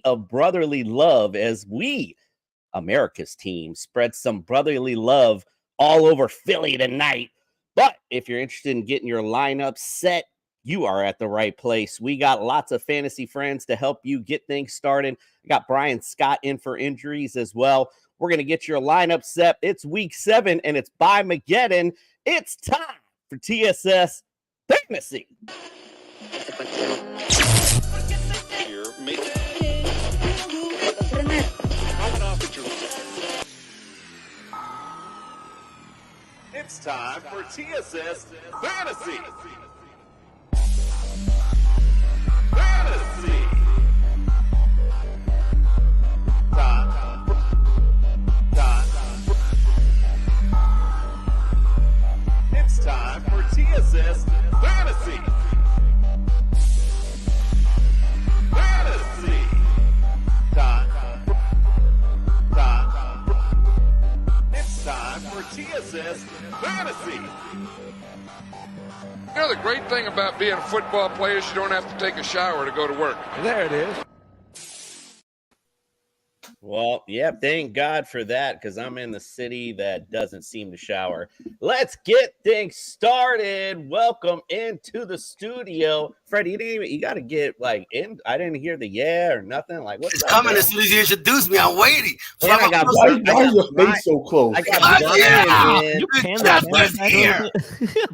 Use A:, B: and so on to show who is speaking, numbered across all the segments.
A: of brotherly love as we, America's team, spread some brotherly love all over Philly tonight. But if you're interested in getting your lineup set, you are at the right place. We got lots of fantasy friends to help you get things started. We got Brian Scott in for injuries as well. We're going to get your lineup set. It's week 7, and it's by Mageddon. It's time for TSS Fantasy. It's time for TSS Fantasy. Fantasy. It's time for TSS Fantasy. Fantasy. It's time for TSS Fantasy.
B: You know, the great thing about being a football player is you don't have to take a shower to go to work.
C: There it is.
A: Well, yeah, thank God for that, because I'm in the city that doesn't seem to shower. Let's get things started. Welcome into the studio. Freddie, you got to get, in. I didn't hear the yeah or nothing. What's
D: it's coming as soon as you introduce me. I'm waiting.
A: Why
E: is your face so close?
A: I got Brian in.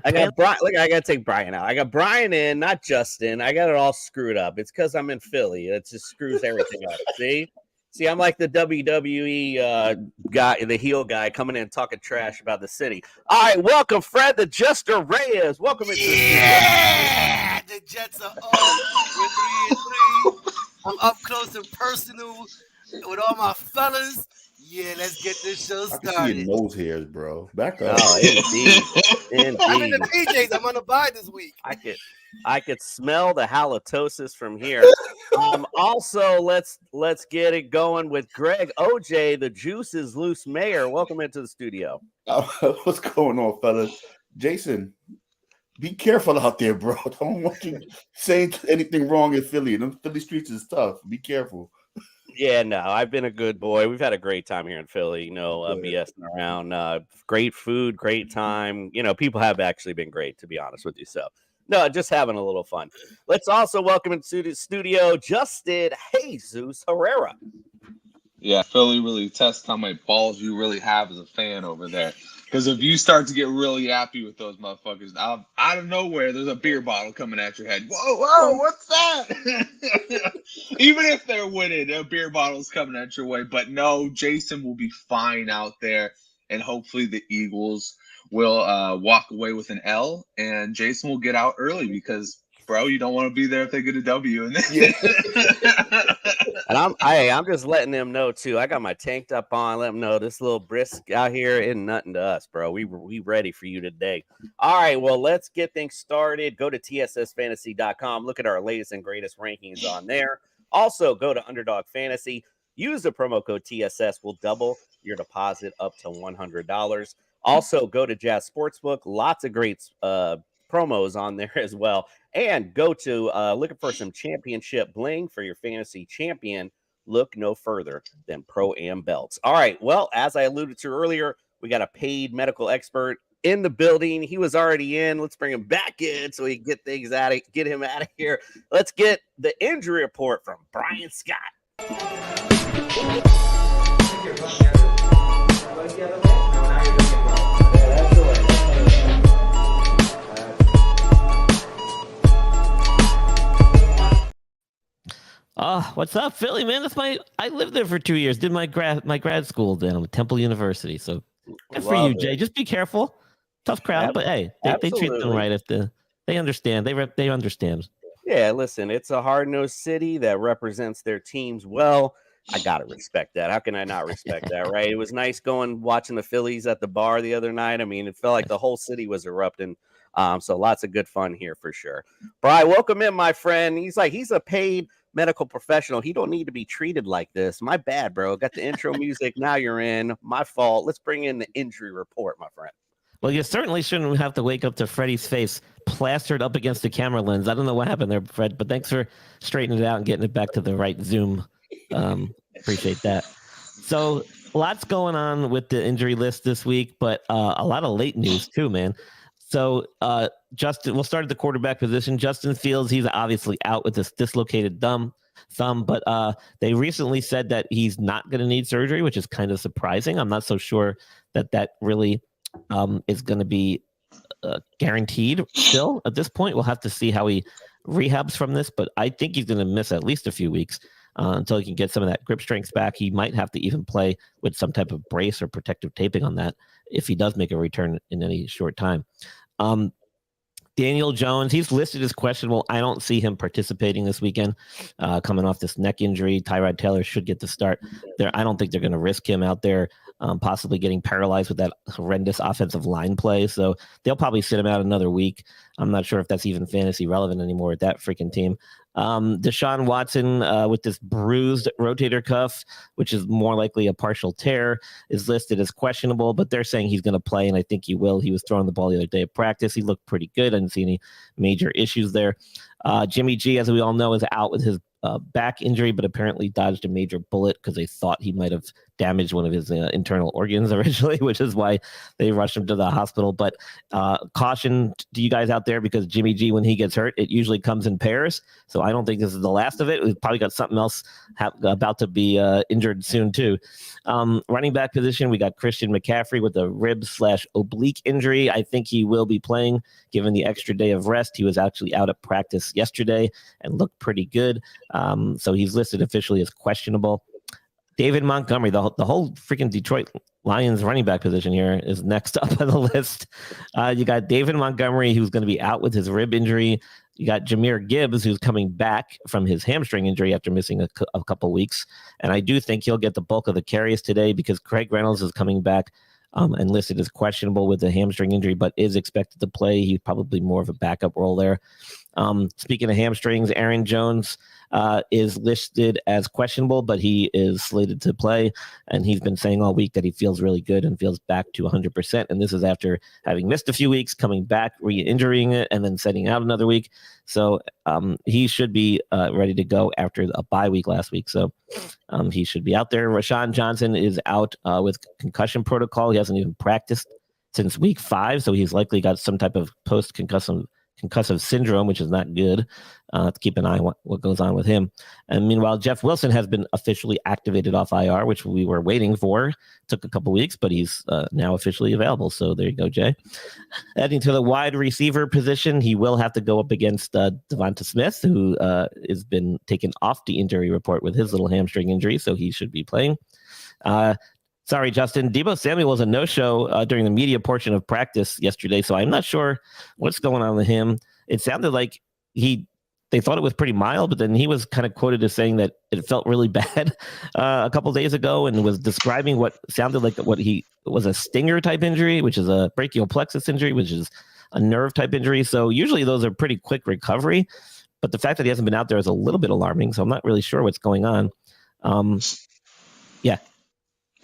A: I got Brian. Look, I got to take Brian out. I got Brian in, not Justin. I got it all screwed up. It's because I'm in Philly. It just screws everything up. See, I'm like the WWE guy, the heel guy, coming in and talking trash about the city. All right, welcome, Fred the Jester Reyes. Welcome into
D: the studio. The Jets are up. We're 3-3. I'm up close and personal with all my fellas. Yeah, let's get this show started.
E: I can see your nose hairs, bro. Back up.
A: Oh, indeed.
D: I'm in the PJs. I'm on the bye this week.
A: I could smell the halitosis from here. Also, let's get it going with Greg OJ, the Juice is Loose Mayor. Welcome into the studio.
E: What's going on, fellas? Jason, be careful out there, bro. I don't want you saying anything wrong in Philly. Them Philly streets is tough. Be careful.
A: Yeah, no, I've been a good boy. We've had a great time here in Philly, BSing around. Great food, great time. People have actually been great, to be honest with you. So, no, just having a little fun. Let's also welcome into the studio Justin Jesus Herrera.
F: Yeah, Philly really tests how many balls you really have as a fan over there. Because if you start to get really happy with those motherfuckers, out of nowhere, there's a beer bottle coming at your head. Whoa, what's that? Even if they're winning, a beer bottle's coming at your way. But no, Jason will be fine out there, and hopefully the Eagles will walk away with an L, and Jason will get out early because, bro, you don't want to be there if they get a W.
A: And I'm just letting them know too. I got my tanked up on. Let them know this little brisk out here isn't nothing to us, bro. We ready for you today. All right, well, let's get things started. Go to tssfantasy.com. Look at our latest and greatest rankings on there. Also, go to Underdog Fantasy. Use the promo code TSS. We'll double your deposit up to $100. Also, go to Jazz Sportsbook. Lots of great promos on there as well. And go to looking for some championship bling for your fantasy champion. Look no further than Pro-Am belts. All right. Well, as I alluded to earlier, we got a paid medical expert in the building. He was already in. Let's bring him back in so we can get him out of here. Let's get the injury report from Brian Scott.
C: What's up, Philly, man? I lived there for 2 years. Did my grad school down at Temple University. So good for you, Jay. Just be careful. Tough crowd, but hey, they treat them right if they understand. They understand.
A: Yeah, listen, it's a hard-nosed city that represents their teams well. I gotta respect that. How can I not respect that, right? It was nice watching the Phillies at the bar the other night. I mean, it felt like the whole city was erupting. So lots of good fun here for sure. Brian, welcome in, my friend. He's a paid medical professional. He don't need to be treated like this. My bad, bro. Got the intro music. Now you're in. My fault. Let's bring in the injury report, my friend.
C: Well, you certainly shouldn't have to wake up to Freddie's face plastered up against the camera lens. I don't know what happened there, Fred, but thanks for straightening it out and getting it back to the right zoom. Appreciate that. So lots going on with the injury list this week, but a lot of late news too, man. So Justin, we'll start at the quarterback position. Justin Fields, he's obviously out with this dislocated thumb, but they recently said that he's not going to need surgery, which is kind of surprising. I'm not so sure that really is going to be guaranteed still at this point. We'll have to see how he rehabs from this, but I think he's going to miss at least a few weeks until he can get some of that grip strength back. He might have to even play with some type of brace or protective taping on that if he does make a return in any short time. Daniel Jones, he's listed as questionable. I don't see him participating this weekend, coming off this neck injury. Tyrod Taylor should get the start there. I don't think they're going to risk him out there, possibly getting paralyzed with that horrendous offensive line play. So they'll probably sit him out another week. I'm not sure if that's even fantasy relevant anymore with that freaking team. Deshaun Watson with this bruised rotator cuff, which is more likely a partial tear, is listed as questionable, but they're saying he's going to play, and I think he will. He was throwing the ball the other day at practice. He looked pretty good. I didn't see any major issues there. Jimmy G, as we all know, is out with his back injury, but apparently dodged a major bullet because they thought he might have damaged one of his internal organs originally, which is why they rushed him to the hospital. But caution to you guys out there, because Jimmy G, when he gets hurt, it usually comes in pairs. So I don't think this is the last of it. We've probably got something else about to be injured soon too. Running back position, we got Christian McCaffrey with a rib/oblique injury. I think he will be playing given the extra day of rest. He was actually out at practice yesterday and looked pretty good. So he's listed officially as questionable. David Montgomery, the whole freaking Detroit Lions running back position here is next up on the list. You got David Montgomery, who's going to be out with his rib injury. You got Jahmyr Gibbs, who's coming back from his hamstring injury after missing a couple weeks. And I do think he'll get the bulk of the carries today because Craig Reynolds is coming back and listed as questionable with a hamstring injury, but is expected to play. He's probably more of a backup role there. Speaking of hamstrings, Aaron Jones is listed as questionable, but he is slated to play. And he's been saying all week that he feels really good and feels back to 100%. And this is after having missed a few weeks, coming back, re-injuring it, and then setting out another week. So he should be ready to go after a bye week last week. So he should be out there. Rashawn Johnson is out with concussion protocol. He hasn't even practiced since week 5. So he's likely got some type of post-concussive syndrome, which is not good. To keep an eye on what goes on with him. And meanwhile, Jeff Wilson has been officially activated off IR, which we were waiting for. Took a couple weeks, but he's now officially available. So there you go, Jay. Adding to the wide receiver position, he will have to go up against Devonta Smith, who has been taken off the injury report with his little hamstring injury, so he should be playing. Sorry, Justin. Deebo Samuel was a no-show during the media portion of practice yesterday, so I'm not sure what's going on with him. It sounded like they thought it was pretty mild, but then he was kind of quoted as saying that it felt really bad a couple days ago and was describing what sounded like what he was a stinger type injury, which is a brachial plexus injury, which is a nerve type injury. So usually those are pretty quick recovery, but the fact that he hasn't been out there is a little bit alarming. So I'm not really sure what's going on. Yeah.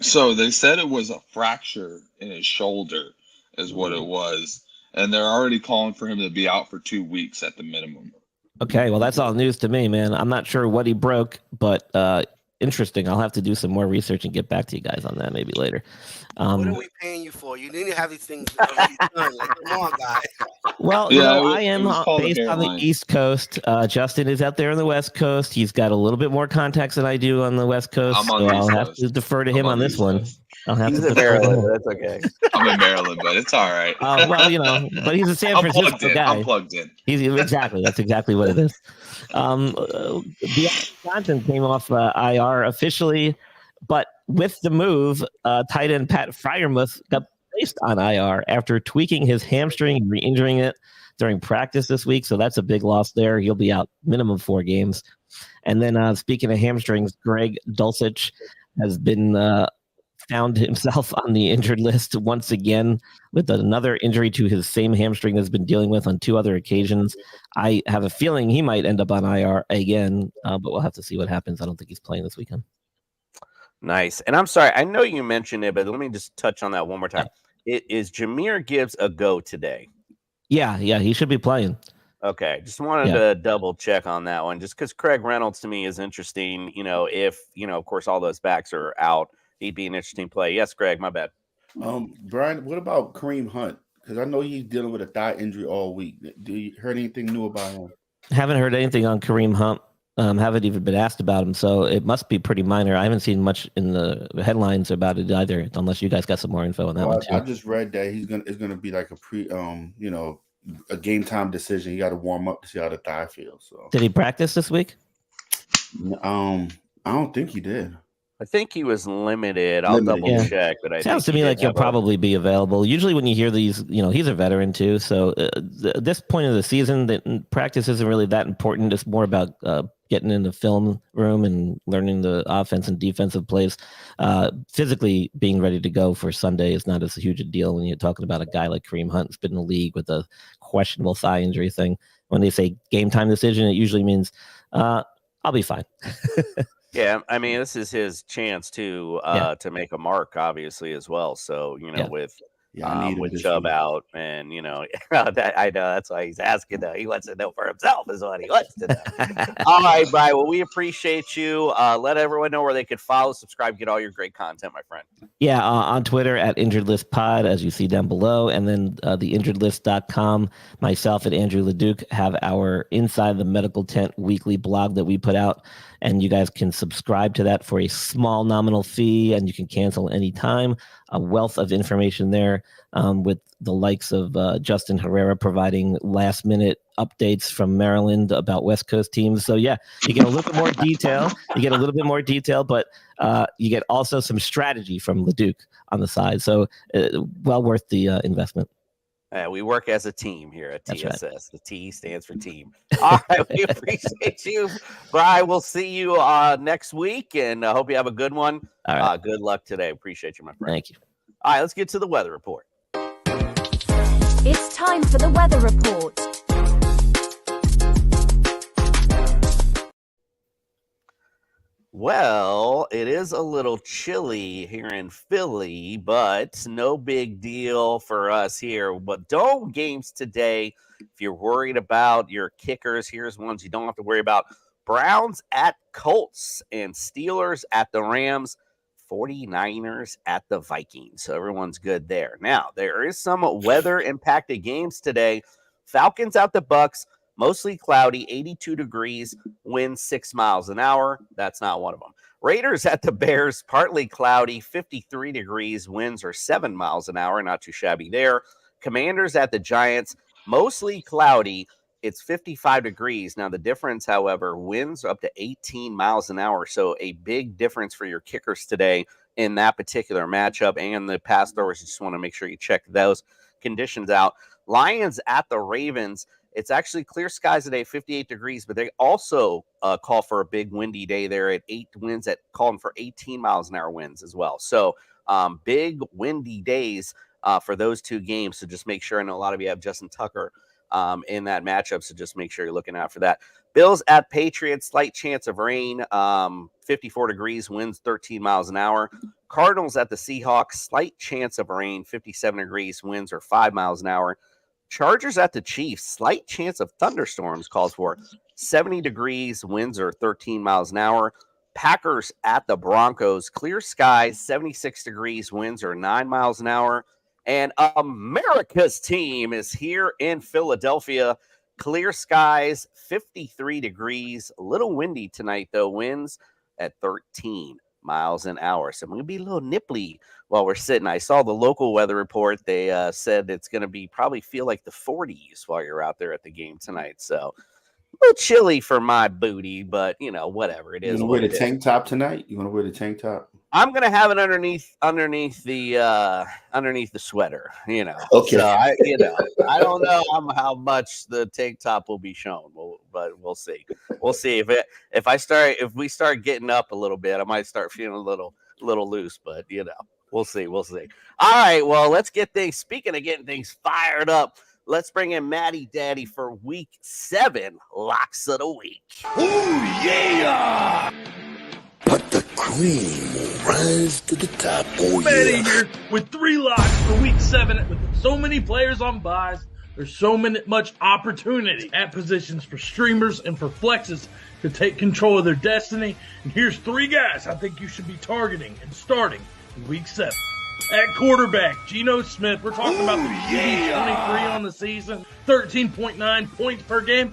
F: So they said it was a fracture in his shoulder is what it was. And they're already calling for him to be out for 2 weeks at the minimum.
C: Okay, well, that's all news to me, man. I'm not sure what he broke, but interesting. I'll have to do some more research and get back to you guys on that maybe later.
D: What are we paying you for? You need to have these things done. Like, come on, guys.
C: Well,
F: Yeah,
C: I am based on the East Coast. Justin is out there on the West Coast. He's got a little bit more contacts than I do on the West Coast.
F: I'm on
C: so
F: the
C: I'll
F: East
C: have
F: Coast.
C: to defer to him on this one. I'll have
A: He's
C: to
A: in
C: defer to him.
A: Maryland. That's okay.
F: I'm in Maryland, but it's all right.
C: Well, but he's a San Francisco guy.
F: I'm plugged in.
C: That's exactly what it is. Deion Johnson came off IR officially, but with the move, tight end Pat Freiermuth got placed on IR after tweaking his hamstring and re-injuring it during practice this week. So that's a big loss there. He'll be out minimum 4 games. And then speaking of hamstrings, Greg Dulcich has been found himself on the injured list once again with another injury to his same hamstring that's been dealing with on 2 other occasions. I have a feeling he might end up on IR again, but we'll have to see what happens. I don't think he's playing this weekend.
A: Nice. And I'm sorry, I know you mentioned it, but let me just touch on that one more time. Is Jahmyr Gibbs a go today?
C: Yeah, he should be playing.
A: Okay, just wanted to double check on that one, just because Craig Reynolds to me is interesting. If of course all those backs are out, he'd be an interesting play. Yes, Greg, my bad.
E: Brian, what about Kareem Hunt? Because I know he's dealing with a thigh injury all week. Do you heard anything new about him?
C: Haven't heard anything on Kareem Hunt. Haven't even been asked about him, so it must be pretty minor. I haven't seen much in the headlines about it either, unless you guys got some more info on that one too.
E: I just read that it's gonna be like a game time decision. You got to warm up to see how the thigh feels. So
C: did he practice this week?
E: I don't think he did.
A: I think he was limited. I'll double check, but
C: sounds to me like he'll probably be available. Usually, when you hear these, he's a veteran too. So at this point of the season, the practice isn't really that important. It's more about getting in the film room and learning the offense and defensive plays. Physically being ready to go for Sunday is not as huge a deal when you're talking about a guy like Kareem Hunt who's been in the league with a questionable thigh injury thing. When they say game time decision, it usually means I'll be fine.
A: Yeah, I mean, this is his chance to make a mark, obviously, as well. So, with Chubb out, and that I know that's why he's asking. He wants to know for himself is what he wants to know. All right, Brian. Well, we appreciate you. Let everyone know where they could follow, subscribe, get all your great content, my friend.
C: Yeah, on Twitter at Injured List Pod, as you see down below, and then theinjuredlist.com. Myself and Andrew Leduc have our Inside the Medical Tent weekly blog that we put out. And you guys can subscribe to that for a small nominal fee, and you can cancel anytime. A wealth of information there, with the likes of Justin Herrera providing last-minute updates from Maryland about West Coast teams. So, yeah, you get a little bit more detail. But you get also some strategy from Leduc on the side. So, well worth the investment.
A: We work as a team here at TSS. Right. The T stands for team.
C: Mm-hmm.
A: All right, we appreciate you, Brian. We'll see you next week, and I hope you have a good one. All right. Good luck today. Appreciate you, my friend.
C: Thank you.
A: All right, let's get to the weather report.
G: It's time for the weather report.
A: Well, it is a little chilly here in Philly, but no big deal for us here. But dome games today, if you're worried about your kickers, here's ones you don't have to worry about. Browns at Colts and Steelers at the Rams, 49ers at the Vikings. So everyone's good there. Now, there is some weather-impacted games today. Falcons at the Bucks. Mostly cloudy, 82 degrees, wind 6 miles an hour. That's not one of them. Raiders at the Bears, partly cloudy, 53 degrees, winds are 7 miles an hour. Not too shabby there. Commanders at the Giants, mostly cloudy. It's 55 degrees. Now, the difference, however, winds up to 18 miles an hour. So a big difference for your kickers today in that particular matchup. And the pass throwers, you just want to make sure you check those conditions out. Lions at the Ravens. It's actually clear skies today, 58 degrees, but they also call for a big windy day there at 8 winds at calling for 18 miles an hour winds as well. So big windy days for those two games. So just make sure. I know a lot of you have Justin Tucker in that matchup, so just make sure you're looking out for that. Bills at Patriots, slight chance of rain, 54 degrees, winds 13 miles an hour. Cardinals at the Seahawks, slight chance of rain, 57 degrees, winds are 5 miles an hour. Chargers at the Chiefs, slight chance of thunderstorms calls for 70 degrees, winds are 13 miles an hour. Packers at the Broncos, clear skies, 76 degrees, winds are 9 miles an hour. And America's team is here in Philadelphia, clear skies, 53 degrees, a little windy tonight though, winds at 13 miles an hour. So I'm going to be a little nipply while we're sitting. I saw the local weather report. They said it's going to be probably feel like the 40s while you're out there at the game tonight. So a little chilly for my booty, but whatever it is.
E: You want to wear the tank top tonight? You want to wear the tank top?
A: I'm going to have it underneath the sweater,
E: Okay.
A: So I don't know how much the tank top will be shown, but we'll see. We'll see if we start getting up a little bit, I might start feeling a little loose, but we'll see. All right. Well, let's get things, speaking of getting things fired up, let's bring in Matty Daddy for week 7 locks of the week.
H: Oh yeah. Put the cream will rise to the top. Oh,
I: Matty
H: yeah.
I: here with 3 locks for week 7. With so many players on buys, there's so much opportunity at positions for streamers and for flexes to take control of their destiny. And here's 3 guys I think you should be targeting and starting in week 7. At quarterback, Geno Smith. We're talking about the QB 23 on the season, 13.9 points per game.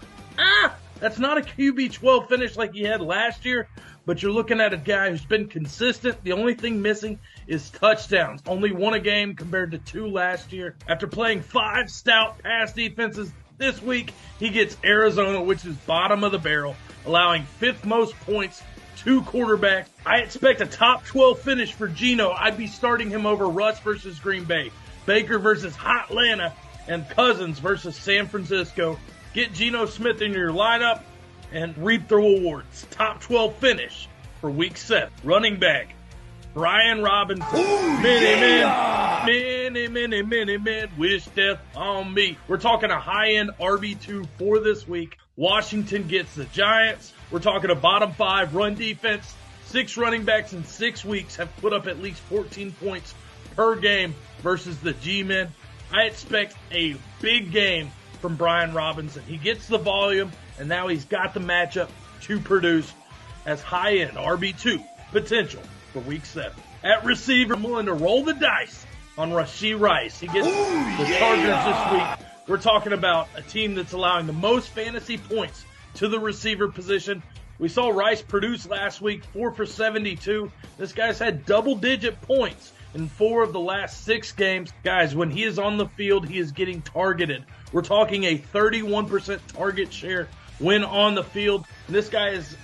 I: That's not a QB 12 finish like he had last year, but you're looking at a guy who's been consistent. The only thing missing is touchdowns. Only 1 a game compared to 2 last year. After playing 5 stout pass defenses this week, he gets Arizona, which is bottom of the barrel, allowing 5th most points to quarterbacks. I expect a top 12 finish for Geno. I'd be starting him over Russ versus Green Bay, Baker versus Atlanta, and Cousins versus San Francisco. Get Geno Smith in your lineup and reap the rewards. Top 12 finish for week 7. Running back, Brian Robinson. Many, wish death on me. We're talking a high-end RB2 for this week. Washington gets the Giants. We're talking a bottom 5 run defense. 6 running backs in 6 weeks have put up at least 14 points per game versus the G-men. I expect a big game from Brian Robinson. He gets the volume, and now he's got the matchup to produce as high-end RB2 potential for week 7. At receiver, I'm willing to roll the dice on Rashee Rice. He gets the Chargers this week. We're talking about a team that's allowing the most fantasy points to the receiver position. We saw Rice produce last week, 4 for 72. This guy's had double-digit points in 4 of the last 6 games. Guys, when he is on the field, he is getting targeted. We're talking a 31% target share when on the field. And this guy is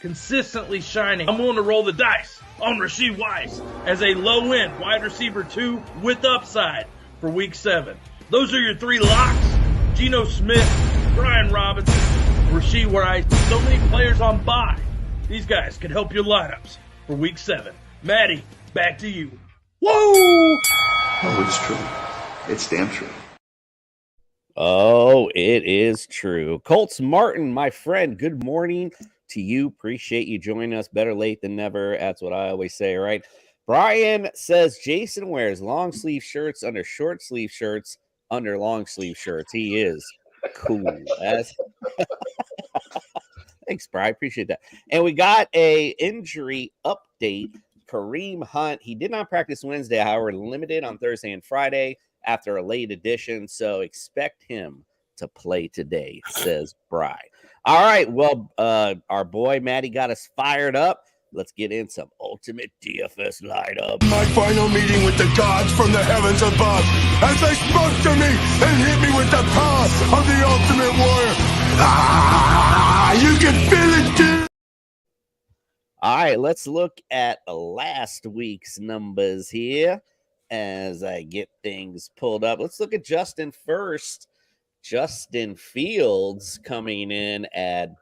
I: consistently shining. I'm willing to roll the dice on Rashee Rice as a low-end wide receiver 2 with upside for week 7. Those are your 3 locks. Geno Smith, Brian Robinson, Rashee Rice. So many players on bye. These guys can help your lineups for week 7. Matty, back to you. Whoa!
H: Oh, it's true. It's damn true.
A: Oh, it is true. Colts Martin, my friend, good morning to you. Appreciate you joining us. Better late than never. That's what I always say, right? Brian says Jason wears long sleeve shirts under short sleeve shirts under long sleeve shirts. He is cool. Thanks, Brian. Appreciate that. And we got a injury update. Kareem Hunt, he did not practice Wednesday, however, limited on Thursday and Friday after a late edition, so expect him to play today, says Bry. All right, well, our boy Matty got us fired up. Let's get in some ultimate DFS lineup.
H: My final meeting with the gods from the heavens above, as they spoke to me and hit me with the power of the ultimate warrior. You can feel it, dude.
A: All right, let's look at last week's numbers here as I get things pulled up. Let's look at Justin first. Justin Fields coming in at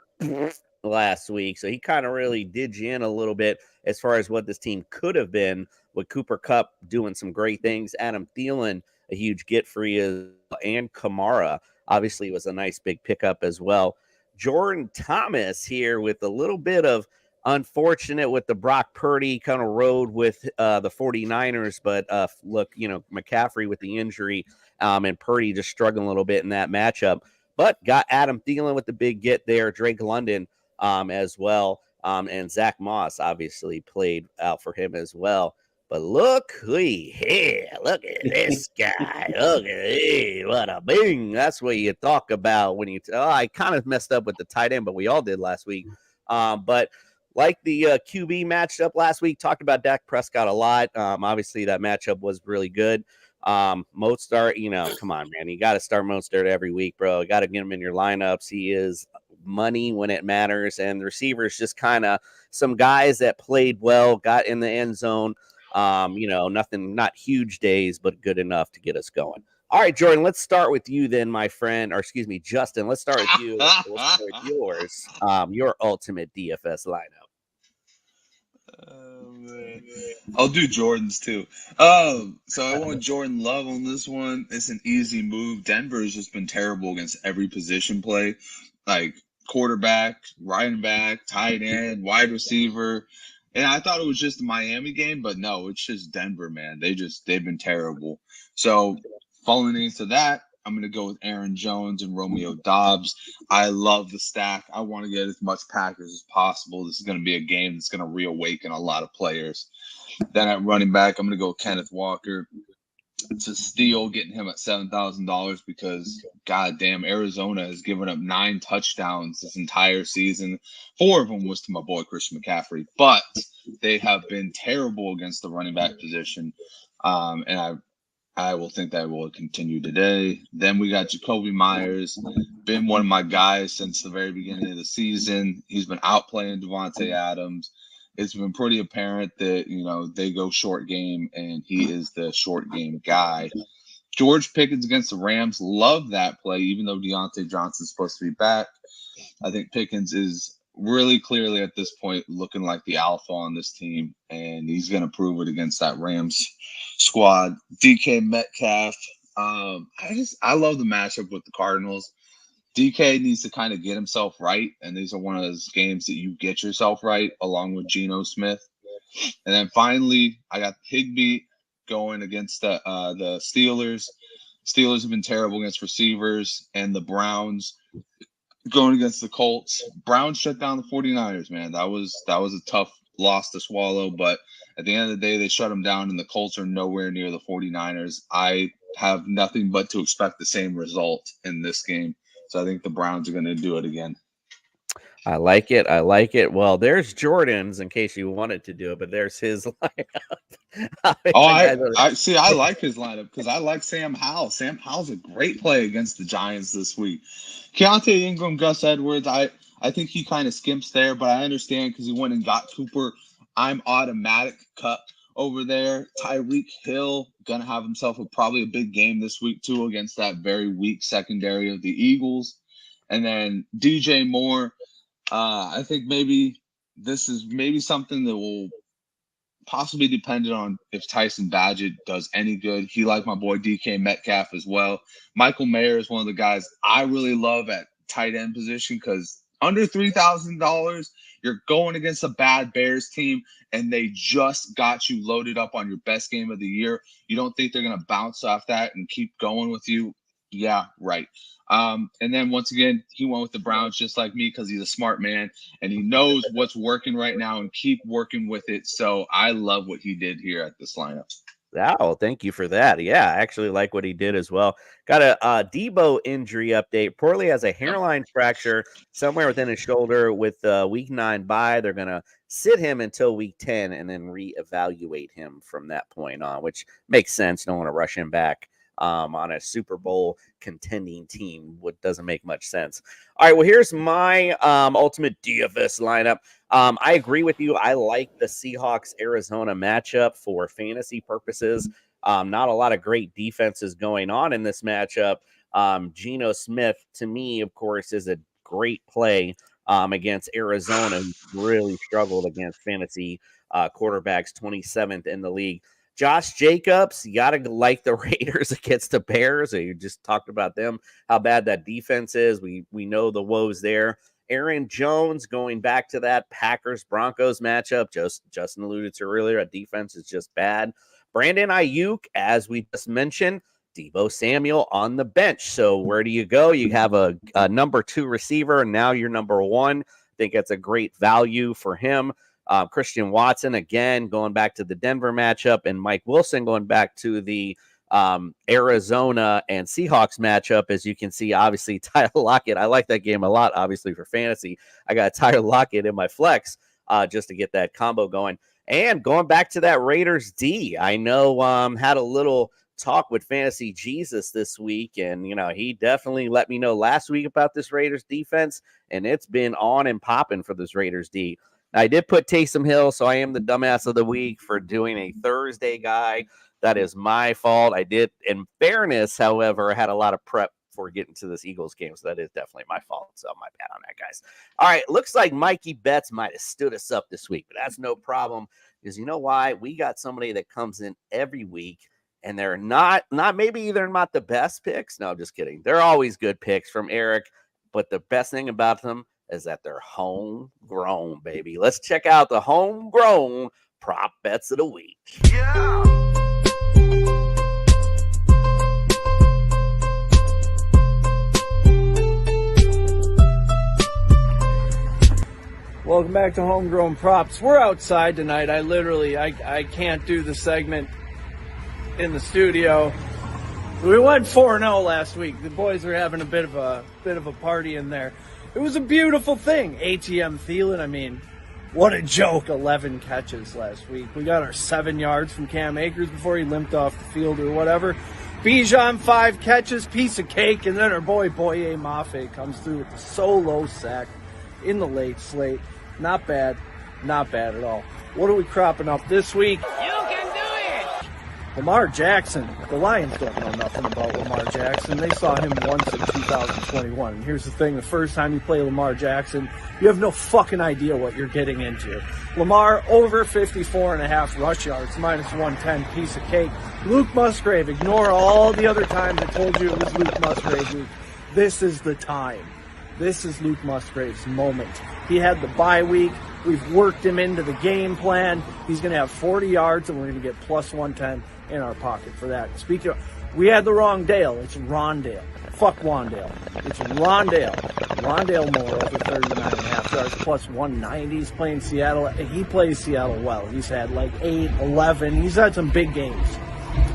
A: last week. So he kind of really did you in a little bit as far as what this team could have been with Cooper Kupp doing some great things. Adam Thielen, a huge get for you, and Kamara obviously was a nice big pickup as well. Jordan Thomas here with a little bit of unfortunate with the Brock Purdy kind of rode with the 49ers, but look, McCaffrey with the injury and Purdy just struggling a little bit in that matchup, but got Adam Thielen with the big get there, Drake London as well, and Zach Moss obviously played out for him as well. But look here, look at this guy. Look at it. What a bing. That's what you talk about when I kind of messed up with the tight end, but we all did last week. But like the QB matched up last week, talked about Dak Prescott a lot. Obviously, that matchup was really good. Mostert, come on, man. You got to start Mostert every week, bro. You got to get him in your lineups. He is money when it matters. And the receivers just kind of some guys that played well, got in the end zone. Nothing, not huge days, but good enough to get us going. All right, Jordan, let's start with you then, my friend, or excuse me, Justin. Let's start with you. We'll start with yours, your ultimate DFS lineup.
F: I'll do Jordan's too. So I want Jordan Love on this one. It's an easy move. Denver has just been terrible against every position play, like quarterback, running back, tight end, wide receiver. And I thought it was just the Miami game, but no, it's just Denver, man. They've been terrible. So falling into that, I'm going to go with Aaron Jones and Romeo Dobbs. I love the stack. I want to get as much Packers as possible. This is going to be a game that's going to reawaken a lot of players. Then at running back, I'm going to go with Kenneth Walker. It's a steal getting him at $7,000 because, goddamn, Arizona has given up 9 touchdowns this entire season. 4 of them was to my boy Christian McCaffrey, but they have been terrible against the running back position, and I will think that will continue today. Then we got Jacoby Myers, been one of my guys since the very beginning of the season. He's been outplaying Devontae Adams. It's been pretty apparent that, they go short game, and he is the short game guy. George Pickens against the Rams, love that play, even though Deontay Johnson's supposed to be back. I think Pickens is really clearly at this point looking like the alpha on this team, and he's going to prove it against that Rams squad. DK Metcalf, I love the matchup with the Cardinals. DK needs to kind of get himself right, and these are one of those games that you get yourself right along with Geno Smith. And then finally, I got Higbee going against the Steelers. Steelers have been terrible against receivers, and the Browns going against the Colts. Browns shut down the 49ers, man. That was a tough loss to swallow, but at the end of the day, they shut them down, and the Colts are nowhere near the 49ers. I have nothing but to expect the same result in this game. So I think the Browns are going to do it again.
A: I like it. Well, there's Jordan's in case you wanted to do it, but there's his lineup.
F: I see. I like his lineup because I like Sam Howell. Sam Howell's a great play against the Giants this week. Keontae Ingram, Gus Edwards, I think he kind of skimps there, but I understand because he went and got Cooper. I'm automatic cut over there. Tyreek Hill going to have himself probably a big game this week too against that very weak secondary of the Eagles. And then DJ Moore, I think maybe this is something that will possibly depend on if Tyson Badgett does any good. He liked my boy DK Metcalf as well. Michael Mayer is one of the guys I really love at tight end position because under $3,000, you're going against a bad Bears team, and they just got you loaded up on your best game of the year. You don't think they're going to bounce off that and keep going with you? Yeah, right. And then once again, he went with the Browns just like me because he's a smart man, and he knows what's working right now and keep working with it. So I love what he did here at this lineup.
A: Oh, thank you for that. Yeah, I actually like what he did as well. Got a Debo injury update. Poorly has a hairline fracture somewhere within his shoulder with week 9 bye. They're going to sit him until week 10 and then reevaluate him from that point on, which makes sense. Don't want to rush him back on a Super Bowl contending team. What doesn't make much sense. All right, well, here's my ultimate DFS lineup. I agree with you. I like the Seahawks-Arizona matchup for fantasy purposes. Not a lot of great defenses going on in this matchup. Geno Smith, to me, of course, is a great play against Arizona, who really struggled against fantasy quarterbacks, 27th in the league. Josh Jacobs, you got to like the Raiders against the Bears. You just talked about them, how bad that defense is. We know the woes there. Aaron Jones going back to that Packers-Broncos matchup. Justin alluded to earlier, a defense is just bad. Brandon Ayuk, as we just mentioned, Deebo Samuel on the bench. So where do you go? You have a number 2 receiver, and now you're number 1. I think that's a great value for him. Christian Watson, again, going back to the Denver matchup, and Mike Wilson going back to the Arizona and Seahawks matchup. As you can see, obviously, Tyler Lockett. I like that game a lot, obviously, for fantasy. I got Tyler Lockett in my flex just to get that combo going. And going back to that Raiders D, I know had a little talk with Fantasy Jesus this week, and he definitely let me know last week about this Raiders defense, and it's been on and popping for this Raiders D. I did put Taysom Hill, so I am the dumbass of the week for doing a Thursday guy. That is my fault. I did, in fairness, however, I had a lot of prep for getting to this Eagles game, so that is definitely my fault. So my bad on that, guys. All right, looks like Mikey Bets might have stood us up this week, but that's no problem because you know why? We got somebody that comes in every week, and they're not maybe they're not the best picks. No, just kidding. They're always good picks from Eric, but the best thing about them, is that they're homegrown, baby. Let's check out the homegrown prop bets of the week.
D: Yeah.
J: Welcome back to Homegrown Props. We're outside tonight. I can't do the segment in the studio. We went 4-0 last week. The boys were having a bit of a party in there. It was a beautiful thing. ATM Thielen, I mean, what a joke. 11 catches last week. We got our 7 yards from Cam Akers before he limped off the field or whatever. Bijan, 5 catches, piece of cake, and then our boy Boye Mafe comes through with the solo sack in the late slate. Not bad at all. What are we cropping up this week?
K: You can do it!
J: Lamar Jackson. The Lions don't know nothing about Lamar Jackson. They saw him once in 2021. And here's the thing, the first time you play Lamar Jackson, you have no fucking idea what you're getting into. Lamar over 54.5 rush yards, minus 110, piece of cake. Luke Musgrave, ignore all the other times I told you it was Luke Musgrave week. This is the time. This is Luke Musgrave's moment. He had the bye week. We've worked him into the game plan. He's going to have 40 yards, and we're going to get plus 110 in our pocket for that. Speaking of, we had the wrong Dale. It's Rondale. Fuck Wandale. It's Rondale. Rondale Moore over 39.5 yards, plus 190. He's playing Seattle. He plays Seattle well. He's had like 8, 11. He's had some big games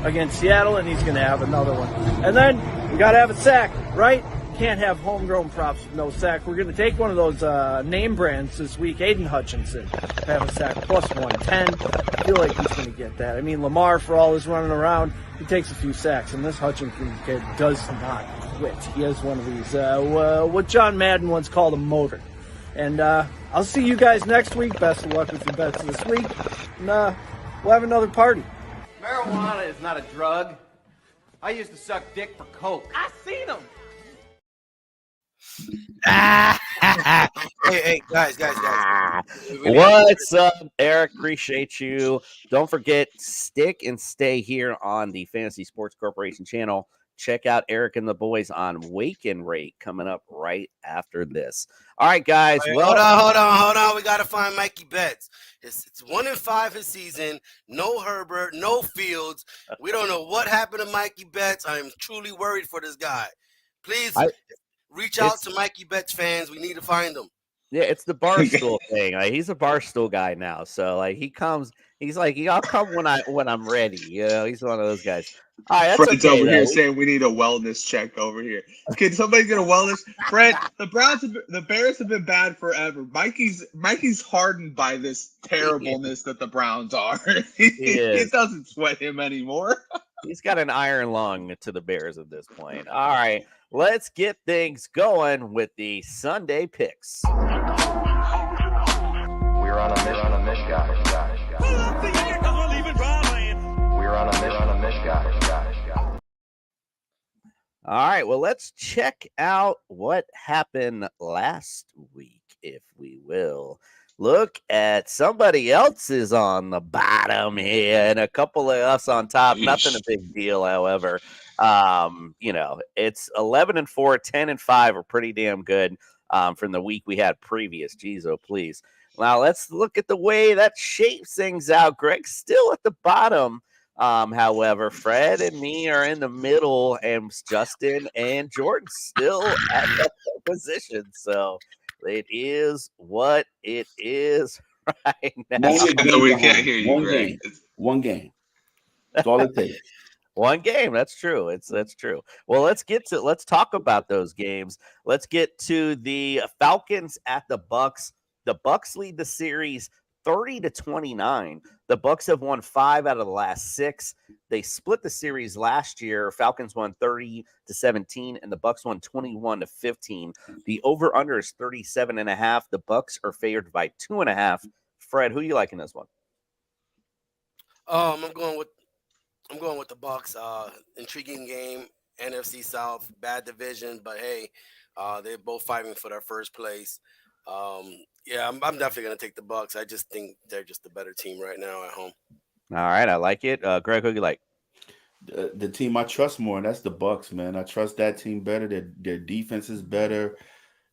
J: against Seattle, and he's going to have another one. And then we got to have a sack, right? Can't have homegrown props with no sack. We're going to take one of those name brands this week, Aiden Hutchinson, have a sack plus 110. I feel like he's going to get that. I mean, Lamar, for all his running around, he takes a few sacks, and this Hutchinson kid does not quit. He has one of these, what John Madden once called a motor. And I'll see you guys next week. Best of luck with your bets this week. And we'll have another party.
L: Marijuana is not a drug. I used to suck dick for coke. I seen them.
D: Hey, guys.
A: What's up, Eric? Appreciate you. Don't forget, stick and stay here on the Fantasy Sports Corporation channel. Check out Eric and the boys on Wake and Rake coming up right after this. All right, guys.
D: Wait, hold on. We got to find Mikey Bets. It's 1-5 his season. No Herbert, no Fields. We don't know what happened to Mikey Bets. I am truly worried for this guy. Please reach out to Mikey Bets fans. We need to find him.
A: Yeah, it's the Barstool thing. Like, he's a Barstool guy now. So like he comes, he's like, I'll come when I'm ready. You know, he's one of those guys. All right, that's
F: Fred's over here saying we need a wellness check over here. Can somebody get a wellness? Fred, the Bears have been bad forever. Mikey's hardened by this terribleness that the Browns are. He doesn't sweat him anymore.
A: He's got an iron lung to the Bears at this point. All right, let's get things going with the Sunday picks.
M: We're on a mission, guys. We're on a mission, guys.
A: All right, well, let's check out what happened last week, if we will. Look at somebody else is on the bottom here and a couple of us on top. Nothing a big deal, however. You know, it's 11-4, 10-5 are pretty damn good from the week we had previous. Jeez, oh, please. Now, let's look at the way that shapes things out. Greg's still at the bottom. However, Fred and me are in the middle, and Justin and Jordan still at that position. So it is what it is right now.
F: We can't hear you, Greg.
E: One game. That's all it takes.
A: One game. That's true. That's true. Well, let's talk about those games. Let's get to the Falcons at the Bucks. The Bucks lead the series 30-29. The Bucks have won 5 out of the last 6. They split the series last year. Falcons won 30-17, and the Bucks won 21-15. The over/under is 37.5. The Bucks are favored by 2.5. Fred, who you like in this one?
D: I'm going with the Bucks. Intriguing game. NFC South, bad division, but hey, they're both fighting for their first place. Yeah, I'm definitely going to take the Bucks. I just think they're just the better team right now at home.
A: All right, I like it. Greg, who you like?
E: The team I trust more, and that's the Bucks, man. I trust that team better. Their defense is better.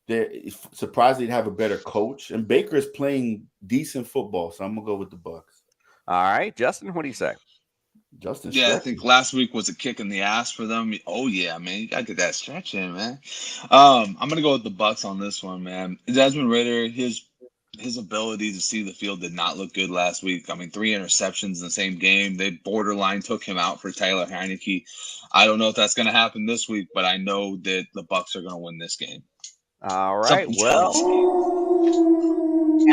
E: they're surprised they'd have a better coach, and Baker is playing decent football, so I'm gonna go with the Bucks.
A: All right, Justin, what do you say?
E: Justin,
F: yeah, I think last week was a kick in the ass for them. Oh yeah, man, you gotta get that stretch in, man. I'm gonna go with the Bucks on this one, man. Desmond Ridder, his ability to see the field did not look good last week. I mean, 3 interceptions in the same game. They borderline took him out for Tyler Heineke. I don't know if that's gonna happen this week, but I know that the Bucks are gonna win this game.
A: All right, well,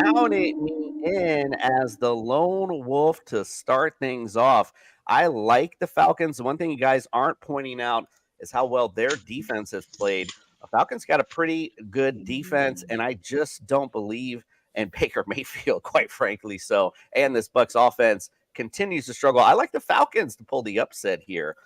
A: counting me in as the lone wolf to start things off. I like the Falcons. The one thing you guys aren't pointing out is how well their defense has played. The Falcons got a pretty good defense, and I just don't believe in Baker Mayfield, quite frankly. So, and this Bucs offense continues to struggle. I like the Falcons to pull the upset here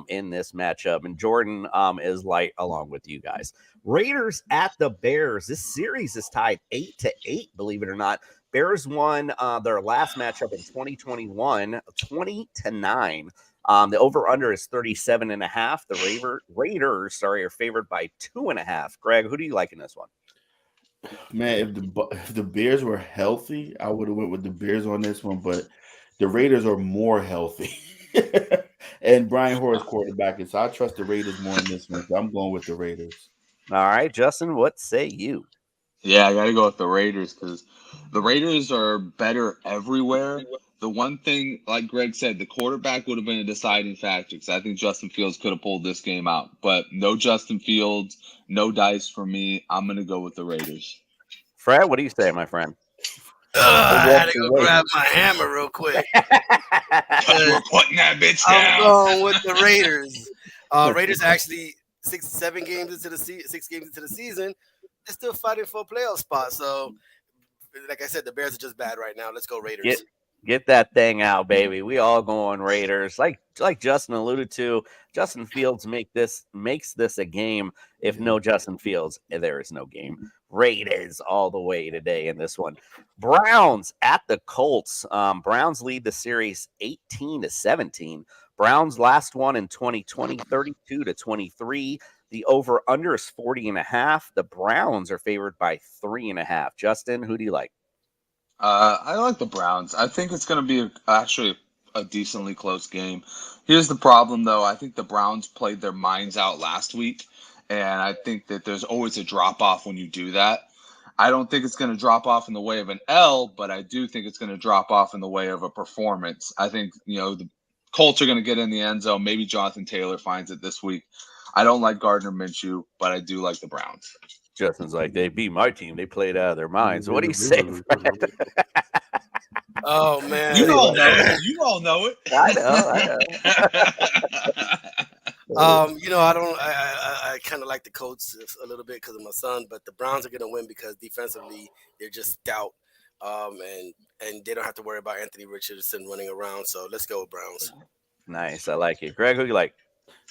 A: in this matchup, and Jordan is light along with you guys. Raiders at the Bears. This series is tied 8-8, believe it or not. Bears won their last matchup in 2021, 20-9. The over-under is 37.5. The Raiders, are favored by 2.5. Greg, who do you like in this one?
E: Man, if the Bears were healthy, I would have went with the Bears on this one, but the Raiders are more healthy. And Brian Hoyer's quarterback, so I trust the Raiders more in this one. So I'm going with the Raiders.
A: All right, Justin, what say you?
F: Yeah, I got to go with the Raiders because the Raiders are better everywhere. The one thing, like Greg said, the quarterback would have been a deciding factor because I think Justin Fields could have pulled this game out. But no Justin Fields, no dice for me. I'm going to go with the Raiders.
A: Fred, what do you say, my friend?
D: I had to go grab my hammer real quick.
F: We're putting that bitch down.
D: I'm going with the Raiders. Raiders actually 6 games into the season, they're still fighting for a playoff spot. So, like I said, the Bears are just bad right now. Let's go Raiders.
A: Get that thing out, baby. We all going Raiders. Like Justin alluded to, Justin Fields makes this a game. If no Justin Fields, there is no game. Raiders all the way today in this one. Browns at the Colts. Browns lead the series 18-17. Browns last one in 2020, 32-23. The over-under is 40.5. The Browns are favored by 3.5. Justin, who do you like?
F: I like the Browns. I think it's going to be actually a decently close game. Here's the problem, though. I think the Browns played their minds out last week, and I think that there's always a drop-off when you do that. I don't think it's going to drop off in the way of an L, but I do think it's going to drop off in the way of a performance. I think, the Colts are going to get in the end zone. Maybe Jonathan Taylor finds it this week. I don't like Gardner Minshew, but I do like the Browns.
A: Justin's like, they beat my team. They played out of their minds. What do you say, Fred?
D: Oh, man.
F: You all know it. You all know it.
A: I know.
D: I kind of like the Colts a little bit because of my son, but the Browns are going to win because defensively they're just stout, and they don't have to worry about Anthony Richardson running around. So let's go Browns.
A: Nice, I like it. Greg, who you like?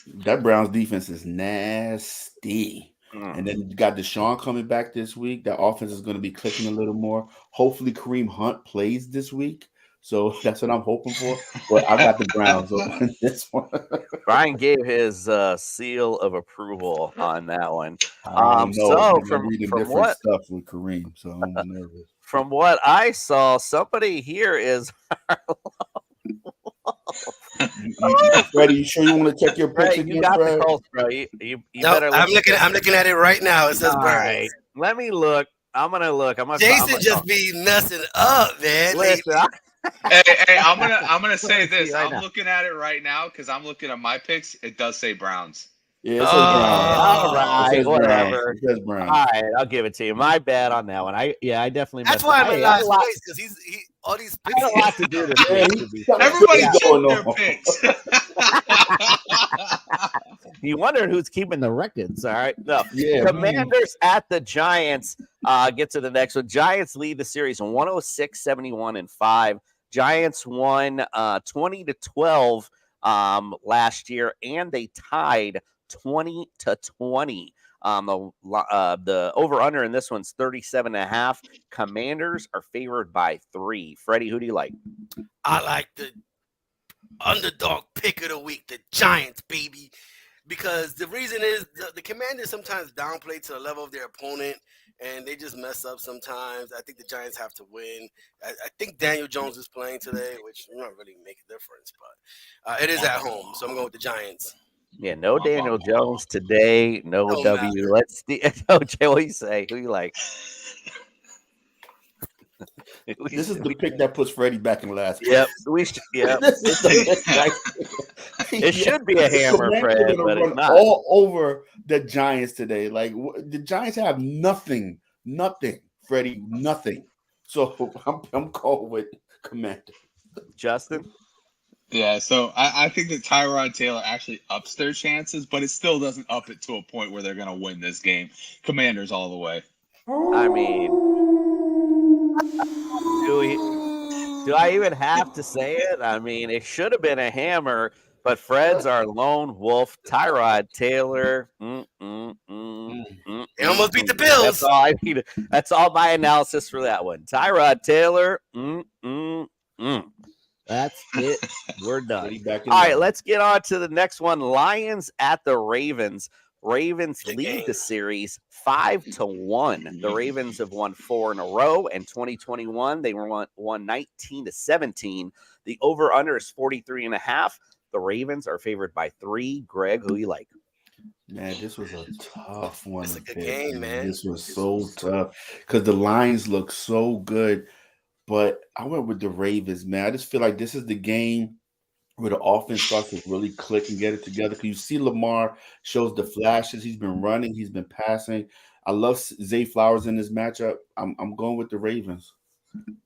E: That Browns defense is nasty. And then you got Deshaun coming back this week. That offense is going to be clicking a little more. Hopefully Kareem Hunt plays this week. So that's what I'm hoping for. But I got the Browns on this one.
A: Brian gave his seal of approval on that one.
E: So from what stuff with Kareem, so I'm nervous.
A: From what I saw, somebody here is
E: Freddie, you sure you want to check your picks again,
A: you got
E: Fred?
A: the Colts, bro. You better look.
D: I'm looking at it right now. It says Browns.
A: Right. Let me look. I'm gonna look.
D: Jason just be messing up, man.
A: Listen,
F: hey, I'm gonna say this. I'm looking at it right now because I'm looking at my picks. It does say Browns.
E: Yeah, it says Browns.
A: All right, whatever.
E: It says Browns.
A: All right, I'll give it to you. My bad on that one. I definitely.
D: That's why I'm in last place because he all these picks.
A: I had a lot to do this.
F: Everybody's doing their picks.
A: You wondered who's keeping the records. All right. No.
E: Yeah,
A: Commanders at the Giants. Get to the next one. Giants lead the series 106-71-5. Giants won 20-12 last year, and they tied 20-20. The over-under in this one's 37.5. Commanders are favored by 3. Freddie, who do you like?
D: I like the underdog pick of the week, the Giants, baby. because the reason is the Commanders sometimes downplay to the level of their opponent, and they just mess up sometimes. I think the Giants have to win. I think Daniel Jones is playing today, which will not really make a difference, but it is at home, so I'm going with the Giants.
A: Yeah, no Daniel Jones today. No
D: Don't
A: W.
D: matter.
A: Let's see. No, Jay, what do you say? Who you like?
E: This is the pick that puts Freddie back in last place.
A: Yep. Yep. It should be a hammer, Fred, but it's not.
E: All over the Giants today. Like the Giants have nothing, Freddie, nothing. So I'm going with Commander.
A: Justin?
F: Yeah, so I think that Tyrod Taylor actually ups their chances, but it still doesn't up it to a point where they're going to win this game. Commanders all the way.
A: I mean, do I even have to say it? I mean, it should have been a hammer, but Fred's our lone wolf. Tyrod Taylor.
D: They almost beat the Bills.
A: That's all I need. That's all my analysis for that one. Tyrod Taylor. That's it. We're done. All right, let's get on to the next one. Lions at the Ravens. Ravens lead the series 5-1. The Ravens have won 4 in a row. In 2021, they won 19-17. The over-under is 43.5. The Ravens are favored by 3. Greg, who you like?
E: Man, this was a tough one.
D: It's a good game, man.
E: This was so tough because the Lions look so good. But I went with the Ravens, man. I just feel like this is the game where the offense starts to really click and get it together. Because you see Lamar shows the flashes. He's been running. He's been passing. I love Zay Flowers in this matchup. I'm going with the Ravens.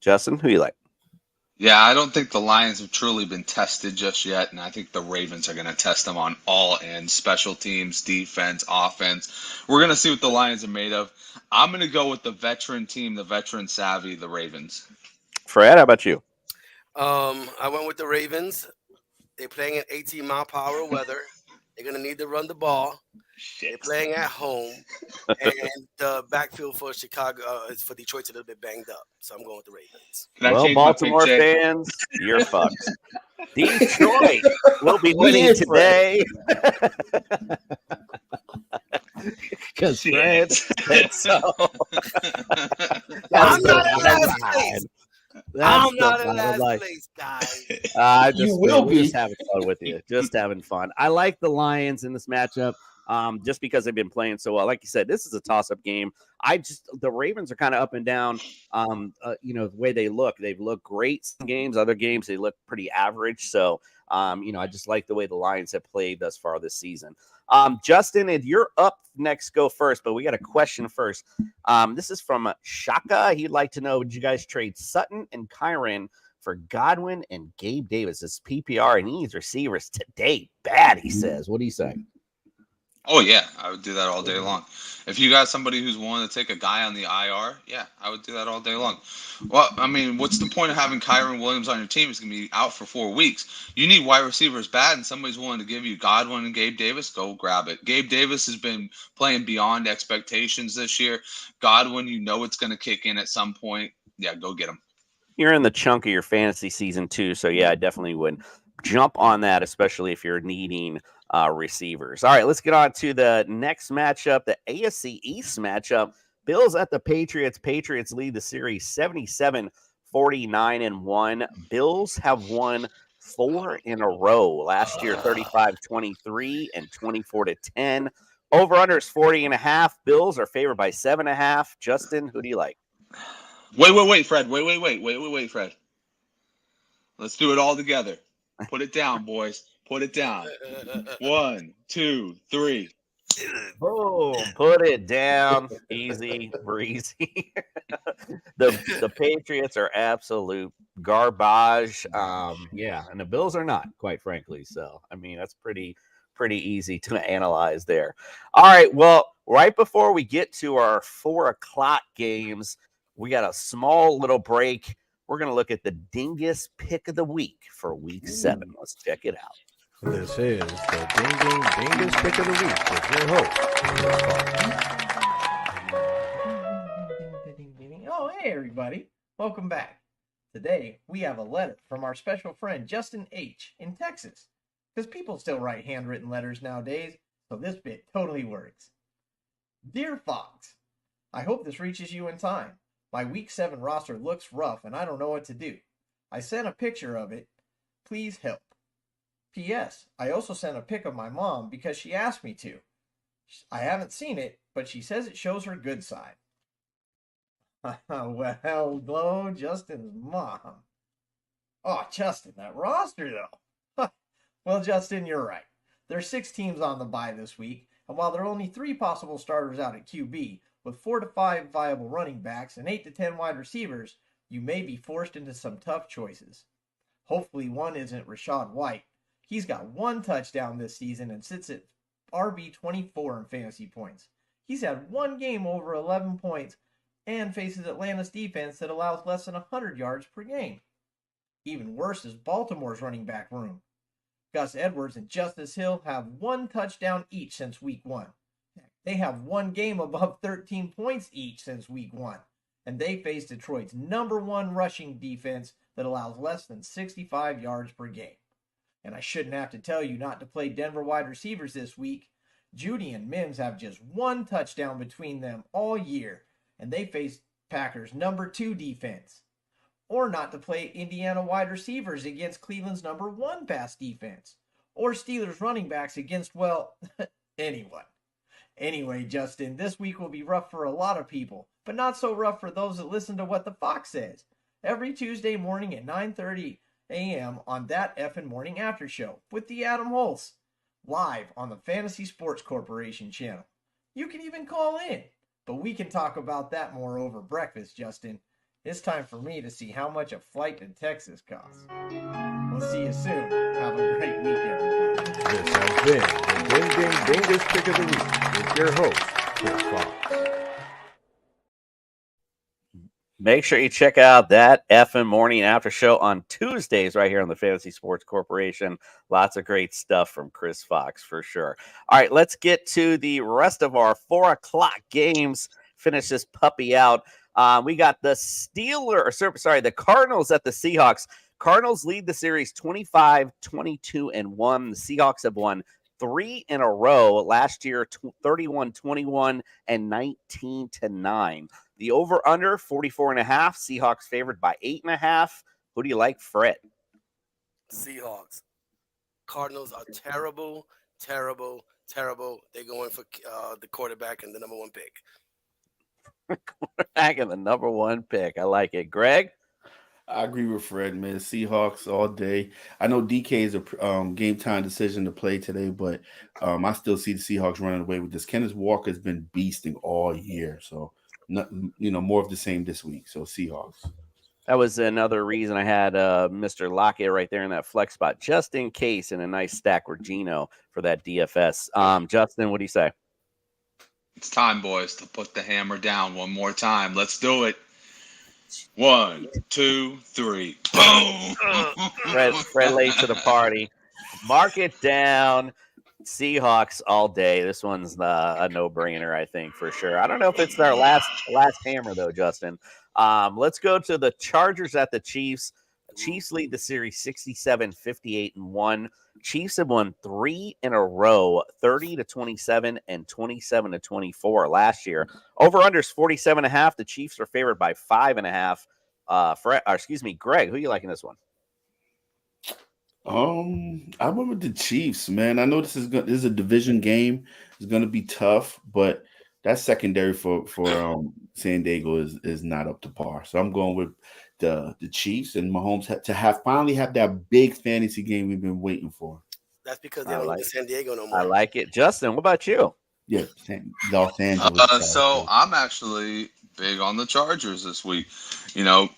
A: Justin, who you like?
F: Yeah, I don't think the Lions have truly been tested just yet, and I think the Ravens are going to test them on all ends, special teams, defense, offense. We're going to see what the Lions are made of. I'm going to go with the veteran team, the veteran savvy, the Ravens.
A: Fred, how about you?
D: I went with the Ravens. They're playing at 18-mile-per-hour weather. They're going to need to run the ball. They're playing at home. And the backfield for Chicago is for Detroit's a little bit banged up. So I'm going with the Ravens.
A: Well, Baltimore fans, you're fucked. Detroit will be winning today. Because Fred said so.
D: I'm not in last place. I'm not in last place, guys.
A: We're just having fun with you. Just having fun. I like the Lions in this matchup. Just because they've been playing so well. Like you said, this is a toss-up game. The Ravens are kind of up and down, the way they look. They've looked great some games. Other games, they look pretty average. So, I just like the way the Lions have played thus far this season. Justin, if you're up next, go first. But we got a question first. This is from Shaka. He'd like to know, would you guys trade Sutton and Kyron for Godwin and Gabe Davis as PPR and needs receivers today? Bad, he says. What do you say?
F: Oh, yeah, I would do that all day long. If you got somebody who's willing to take a guy on the IR, yeah, I would do that all day long. Well, I mean, what's the point of having Kyron Williams on your team? He's going to be out for 4 weeks. You need wide receivers bad, and somebody's willing to give you Godwin and Gabe Davis, go grab it. Gabe Davis has been playing beyond expectations this year. Godwin, it's going to kick in at some point. Yeah, go get him.
A: You're in the chunk of your fantasy season, too, so, yeah, I definitely would jump on that, especially if you're needing receivers. All right, let's get on to the next matchup, the AFC East matchup. Bills at the Patriots. Patriots lead the series 77-49-1. Bills have won 4 in a row. Last year, 35-23 and 24-10. Over-under is 40.5. Bills are favored by 7.5. Justin, who do you like?
F: Wait, Fred. Wait, Fred. Let's do it all together. Put it down, boys. Put it down. 1, 2, 3.
A: Boom. Put it down. Easy, breezy. The Patriots are absolute garbage. And the Bills are not, quite frankly. So, I mean, that's pretty easy to analyze there. All right. Well, right before we get to our 4:00 games, we got a small little break. We're going to look at the Dingus pick of the week for week 7. Let's check it out.
N: This is the Dingus pick of the week with your host.
O: Oh, hey, everybody. Welcome back. Today, we have a letter from our special friend, Justin H. in Texas. Because people still write handwritten letters nowadays. so this bit totally works. Dear Fox, I hope this reaches you in time. My Week 7 roster looks rough and I don't know what to do. I sent a picture of it. Please help. P.S. I also sent a pic of my mom because she asked me to. I haven't seen it, but she says it shows her good side. Well, blow Justin's mom. Oh, Justin, that roster, though. Well, Justin, you're right. There's 6 teams on the bye this week, and while there are only 3 possible starters out at QB, with 4 to 5 viable running backs and 8 to 10 wide receivers, you may be forced into some tough choices. Hopefully one isn't Rachaad White. He's got 1 touchdown this season and sits at RB24 in fantasy points. He's had 1 game over 11 points and faces Atlanta's defense that allows less than 100 yards per game. Even worse is Baltimore's running back room. Gus Edwards and Justice Hill have 1 touchdown each since week 1. They have 1 game above 13 points each since week 1. And they face Detroit's #1 rushing defense that allows less than 65 yards per game. And I shouldn't have to tell you not to play Denver wide receivers this week. Judy and Mims have just 1 touchdown between them all year, and they face Packers' #2 defense. Or not to play Indiana wide receivers against Cleveland's #1 pass defense. Or Steelers running backs against, well, anyone. Anyway, Justin, this week will be rough for a lot of people, but not so rough for those that listen to what the Fox says. Every Tuesday morning at 9:30 a.m. on that Efin Morning After Show with the Adam Holtz, live on the Fantasy Sports Corporation channel. You can even call in, but we can talk about that more over breakfast, Justin. It's time for me to see how much a flight to Texas costs. We'll see you soon. Have a great week, everybody.
N: This has been the Ding Ding Dingus Pick of the Week with your host, Chris Fox.
A: Make sure you check out that Efin Morning After Show on Tuesdays right here on the Fantasy Sports Corporation. Lots of great stuff from Chris Fox for sure. All right, let's get to the rest of our 4 o'clock games. Finish this puppy out. We got the the Cardinals at the Seahawks. Cardinals lead the series 25-22-1. The Seahawks have won 3 in a row last year, 31-21 and 19-9. The over-under, 44.5. Seahawks favored by 8.5. Who do you like, Fred?
D: Seahawks. Cardinals are terrible, terrible, terrible. They're going for the quarterback and the #1 pick.
A: Quarterback and the #1 pick. I like it. Greg?
E: I agree with Fred, man. Seahawks all day. I know DK is a game time decision to play today, but I still see the Seahawks running away with this. Kenneth Walker has been beasting all year, so more of the same this week. So Seahawks.
A: That was another reason I had Mr. Lockett right there in that flex spot, just in case, in a nice stack with Gino for that DFS. Justin, what do you say?
F: It's time, boys, to put the hammer down one more time. Let's do it. 1, 2, 3. Boom!
A: Fred late to the party. Mark it down. Seahawks all day. This one's a no-brainer, I think, for sure. I don't know if it's their last hammer, though, Justin. Let's go to the Chargers at the Chiefs. Chiefs lead the series 67-58-1. Chiefs have won 3 in a row, 30-27 and 27-24 last year. Over-unders 47.5. The Chiefs are favored by 5.5. Greg, who are you liking this one?
E: I went with the Chiefs, man. I know this is a division game. It's going to be tough, but that secondary for San Diego is not up to par. So I'm going with the Chiefs and Mahomes to finally have that big fantasy game we've been waiting for.
D: That's because they don't like San Diego no more.
A: I like it. Justin, what about you?
E: Yeah, Los Angeles.
F: So I'm actually big on the Chargers this week.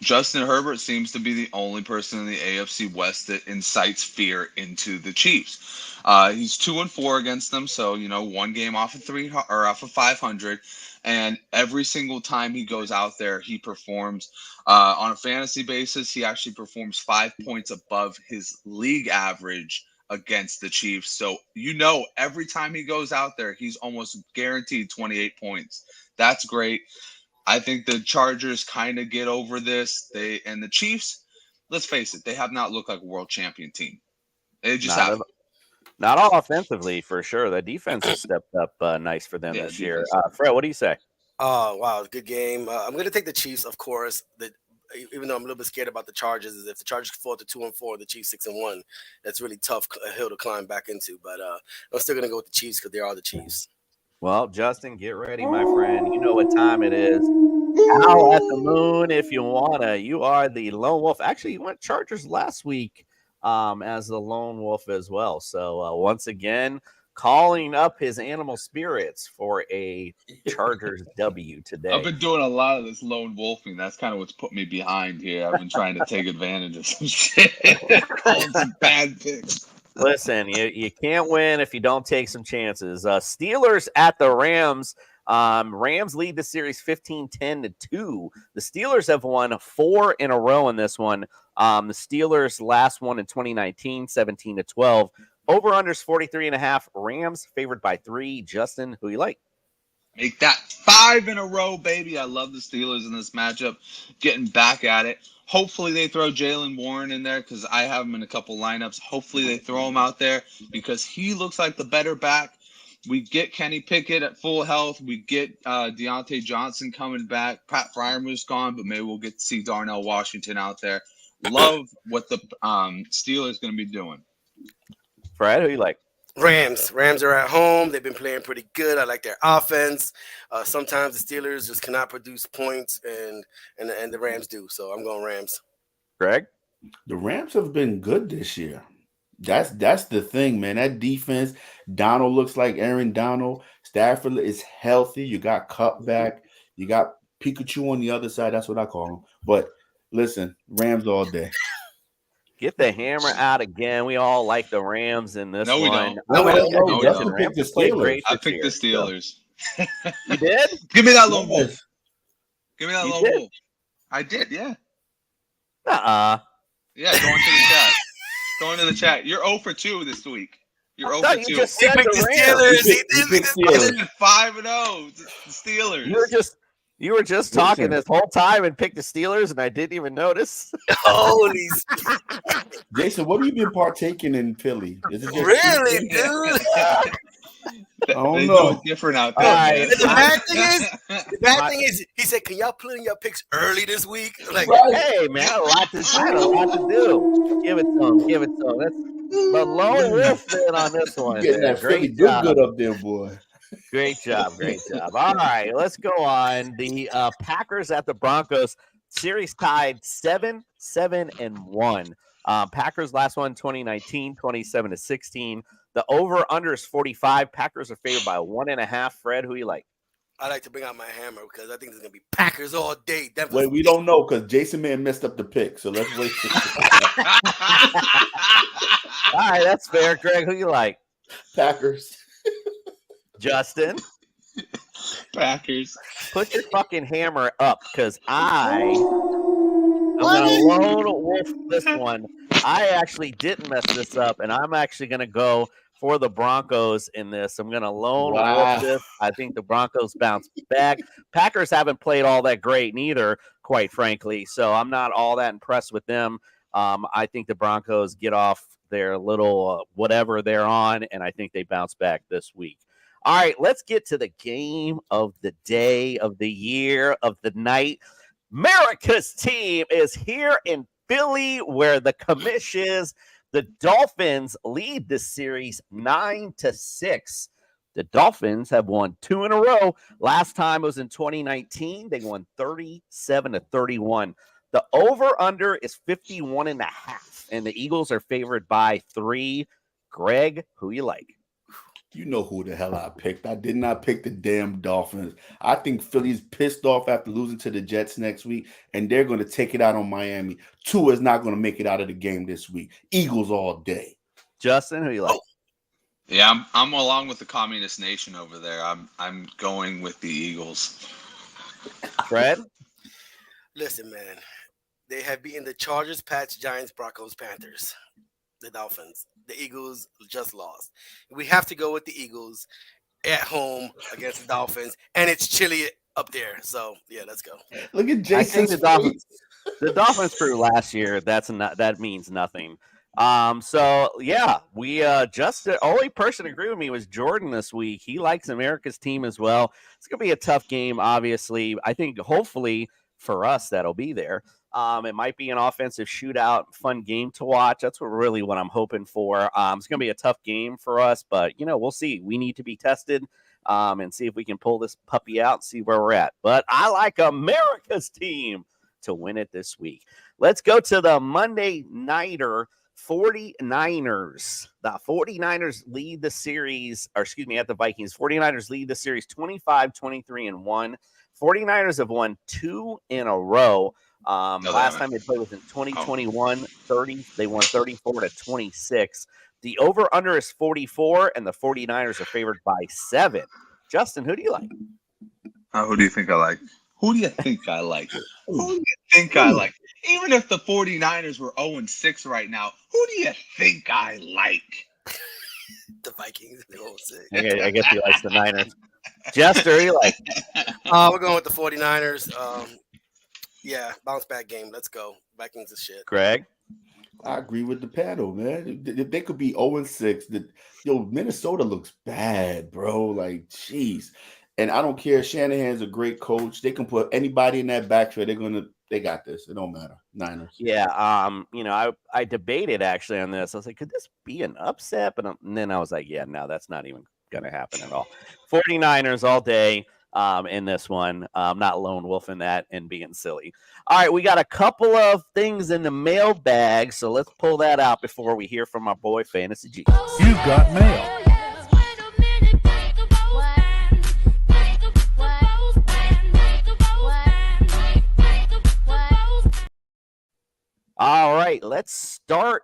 F: Justin Herbert seems to be the only person in the AFC West that incites fear into the Chiefs. He's 2-4 against them, so 1 game off of 500, and every single time he goes out there, he performs on a fantasy basis. He actually performs 5 points above his league average against the Chiefs. So every time he goes out there, he's almost guaranteed 28 points. That's great. I think the Chargers kind of get over this. And the Chiefs, let's face it, they have not looked like a world champion team. They just haven't.
A: Not all offensively, for sure. The defense has stepped up nice for them this year. Fred, what do you say?
D: Oh, wow. Good game. I'm going to take the Chiefs, of course. Even though I'm a little bit scared about the Chargers, is if the Chargers fall to 2-4, the Chiefs 6-1, that's really tough hill to climb back into. But I'm still going to go with the Chiefs because they are the Chiefs.
A: Well, Justin, get ready, my friend. You know what time it is. Howl at the moon if you wanna. You are the lone wolf. Actually, you went Chargers last week as the lone wolf as well. So once again, calling up his animal spirits for a Chargers W today.
F: I've been doing a lot of this lone wolfing. That's kind of what's put me behind here. I've been trying to take advantage of some shit, calling some bad picks.
A: Listen, you can't win if you don't take some chances. Steelers at the Rams. Rams lead the series 15-10-2. The Steelers have won 4 in a row in this one. The Steelers last one in 2019, 17-12. Over-unders 43.5. Rams favored by 3. Justin, who you like?
F: Make that 5 in a row, baby. I love the Steelers in this matchup. Getting back at it. Hopefully they throw Jaylen Warren in there because I have him in a couple lineups. Hopefully they throw him out there because he looks like the better back. We get Kenny Pickett at full health. We get Deontay Johnson coming back. Pat Fryermuth's gone, but maybe we'll get to see Darnell Washington out there. Love what the Steelers going to be doing.
A: Fred, who you like?
D: Rams. Rams are at home. They've been playing pretty good. I like their offense. Sometimes the Steelers just cannot produce points, and the Rams do. So I'm going Rams.
A: Greg?
E: The Rams have been good this year. That's the thing, man. That defense, Donald looks like Aaron Donald. Stafford is healthy. You got Cup back. You got Pikachu on the other side. That's what I call him. But listen, Rams all day.
A: Get the hammer out again. We all like the Rams in this one.
F: We don't.
A: No, we don't.
F: No,
A: Listen, Rams have played great
F: I
A: this
F: picked
A: year,
F: the Steelers.
A: So. You did?
F: Give me that lone wolf. Give me that
A: You
F: lone
A: did?
F: wolf. I did, yeah.
A: Uh-uh.
F: Yeah, go into the chat. Go into the chat. You're 0 for 2 this week. You're 0 for 2.
A: You just said the
F: I did 5-0. The Steelers.
A: You were just talking this whole time and picked the Steelers, and I didn't even notice.
D: Holy
E: Jason, what have you been partaking in Philly? Is it just
D: really, dude?
E: I don't
F: They
E: know.
F: do it different out there.
A: Right.
D: The bad thing is, he said, "Can y'all put in your picks early this week?" Like,
A: Hey, man, I had a lot to do. Give it to him. Give it to him. That's the lone wolf then on this one.
E: Getting
A: Man.
E: that Philly
A: Great job.
E: good up there, boy.
A: Great job. Great job. All right, let's go on. The Packers at the Broncos. Series tied 7-1. Packers last one 2019, 27-16. The over-under is 45. Packers are favored by 1.5. Fred, who you like?
D: I like to bring out my hammer because I think there's gonna be Packers all day.
E: Wait, we don't know because Jason Man messed up the pick, so let's wait.
A: All right, that's fair. Greg, who you like?
E: Packers.
A: Justin?
F: Packers.
A: Put your fucking hammer up because I'm going to lone wolf this one. I actually didn't mess this up, and I'm actually going to go for the Broncos in this. I'm going to lone wolf this. I think the Broncos bounce back. Packers haven't played all that great neither, quite frankly, so I'm not all that impressed with them. I think the Broncos get off their little whatever they're on, and I think they bounce back this week. All right, let's get to the game of the day, of the year, of the night. America's team is here in Philly where the commish is. The Dolphins lead this series 9-6. The Dolphins have won 2 in a row. Last time it was in 2019. They won 37-31. The over-under is 51.5, and the Eagles are favored by 3. Greg, who you like?
E: You know who the hell I picked. I did not pick the damn Dolphins. I think Philly's pissed off after losing to the Jets next week, and they're going to take it out on Miami. Tua is not going to make it out of the game this week. Eagles all day.
A: Justin, who you like?
F: Yeah, I'm along with the communist nation over there. I'm going with the Eagles.
A: Fred?
D: Listen, man, they have beaten the Chargers, Pats, Giants, Broncos, Panthers, the Dolphins. The Eagles just lost. We have to go with the Eagles at home against the Dolphins, and it's chilly up there. So yeah, let's go.
E: Look at Jason's
A: the Dolphins crew last year. That means nothing. So yeah, we just the only person to agree with me was Jordan this week. He likes America's team as well. It's gonna be a tough game, obviously. I think hopefully for us that'll be there. It might be an offensive shootout, fun game to watch. That's what I'm hoping for. It's gonna be a tough game for us, but we'll see. We need to be tested. And see if we can pull this puppy out and see where we're at. But I like America's team to win it this week. Let's go to the Monday Nighter 49ers. The 49ers lead the series, at the Vikings. 49ers lead the series 25-23-1. 49ers have won 2 in a row. Last time they played was in 2021, 30. They won 34-26. The over-under is 44, and the 49ers are favored by 7. Justin, who do you like?
F: Who do you think I like? Who do you think I like? Who do you think I like? Even if the 49ers were 0-6 right now, who do you think I like?
D: The Vikings.
A: I guess he likes the Niners. Jester, who do you like?
D: We're going with the 49ers. Yeah, bounce back game. Let's go. Vikings is shit.
A: Greg?
E: I agree with the panel, man. If they could be 0-6, Minnesota looks bad, bro. Like, jeez. And I don't care. Shanahan's a great coach. They can put anybody in that backfield. They got this. It don't matter. Niners.
A: Yeah. I debated actually on this. I was like, could this be an upset? But then I was like, yeah, no, that's not even going to happen at all. 49ers all day. In this one, not lone wolfing that and being silly. All right, we got a couple of things in the mailbag, so let's pull that out before we hear from our boy Fantasy G.
N: You've got mail.
A: All right, let's just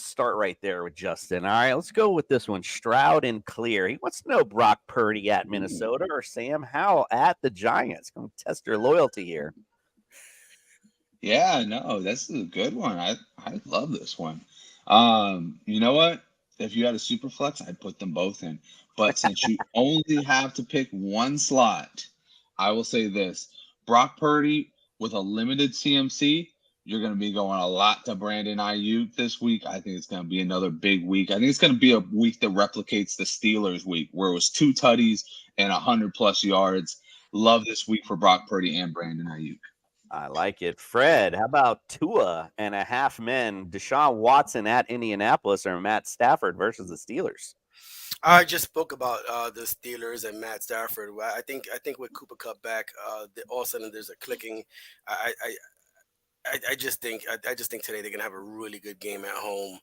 A: start right there with Justin. All right, let's go with this one. Stroud and Clear. He wants to know Brock Purdy at Minnesota or Sam Howell at the Giants. Going to test your loyalty here.
F: Yeah, no, this is a good one. I love this one. You know what? If you had a super flex, I'd put them both in. But since you only have to pick one slot, I will say this. Brock Purdy with a limited CMC, you're going to be going a lot to Brandon Ayuk this week. I think it's going to be another big week. I think it's going to be a week that replicates the Steelers week, where it was 2 tutties and 100+ yards. Love this week for Brock Purdy and Brandon Ayuk.
A: I like it. Fred, how about Tua and a half men, Deshaun Watson at Indianapolis or Matt Stafford versus the Steelers?
D: I just spoke about the Steelers and Matt Stafford. I think with Cooper Kupp back, all of a sudden there's a clicking. I just think today they're gonna have a really good game at home.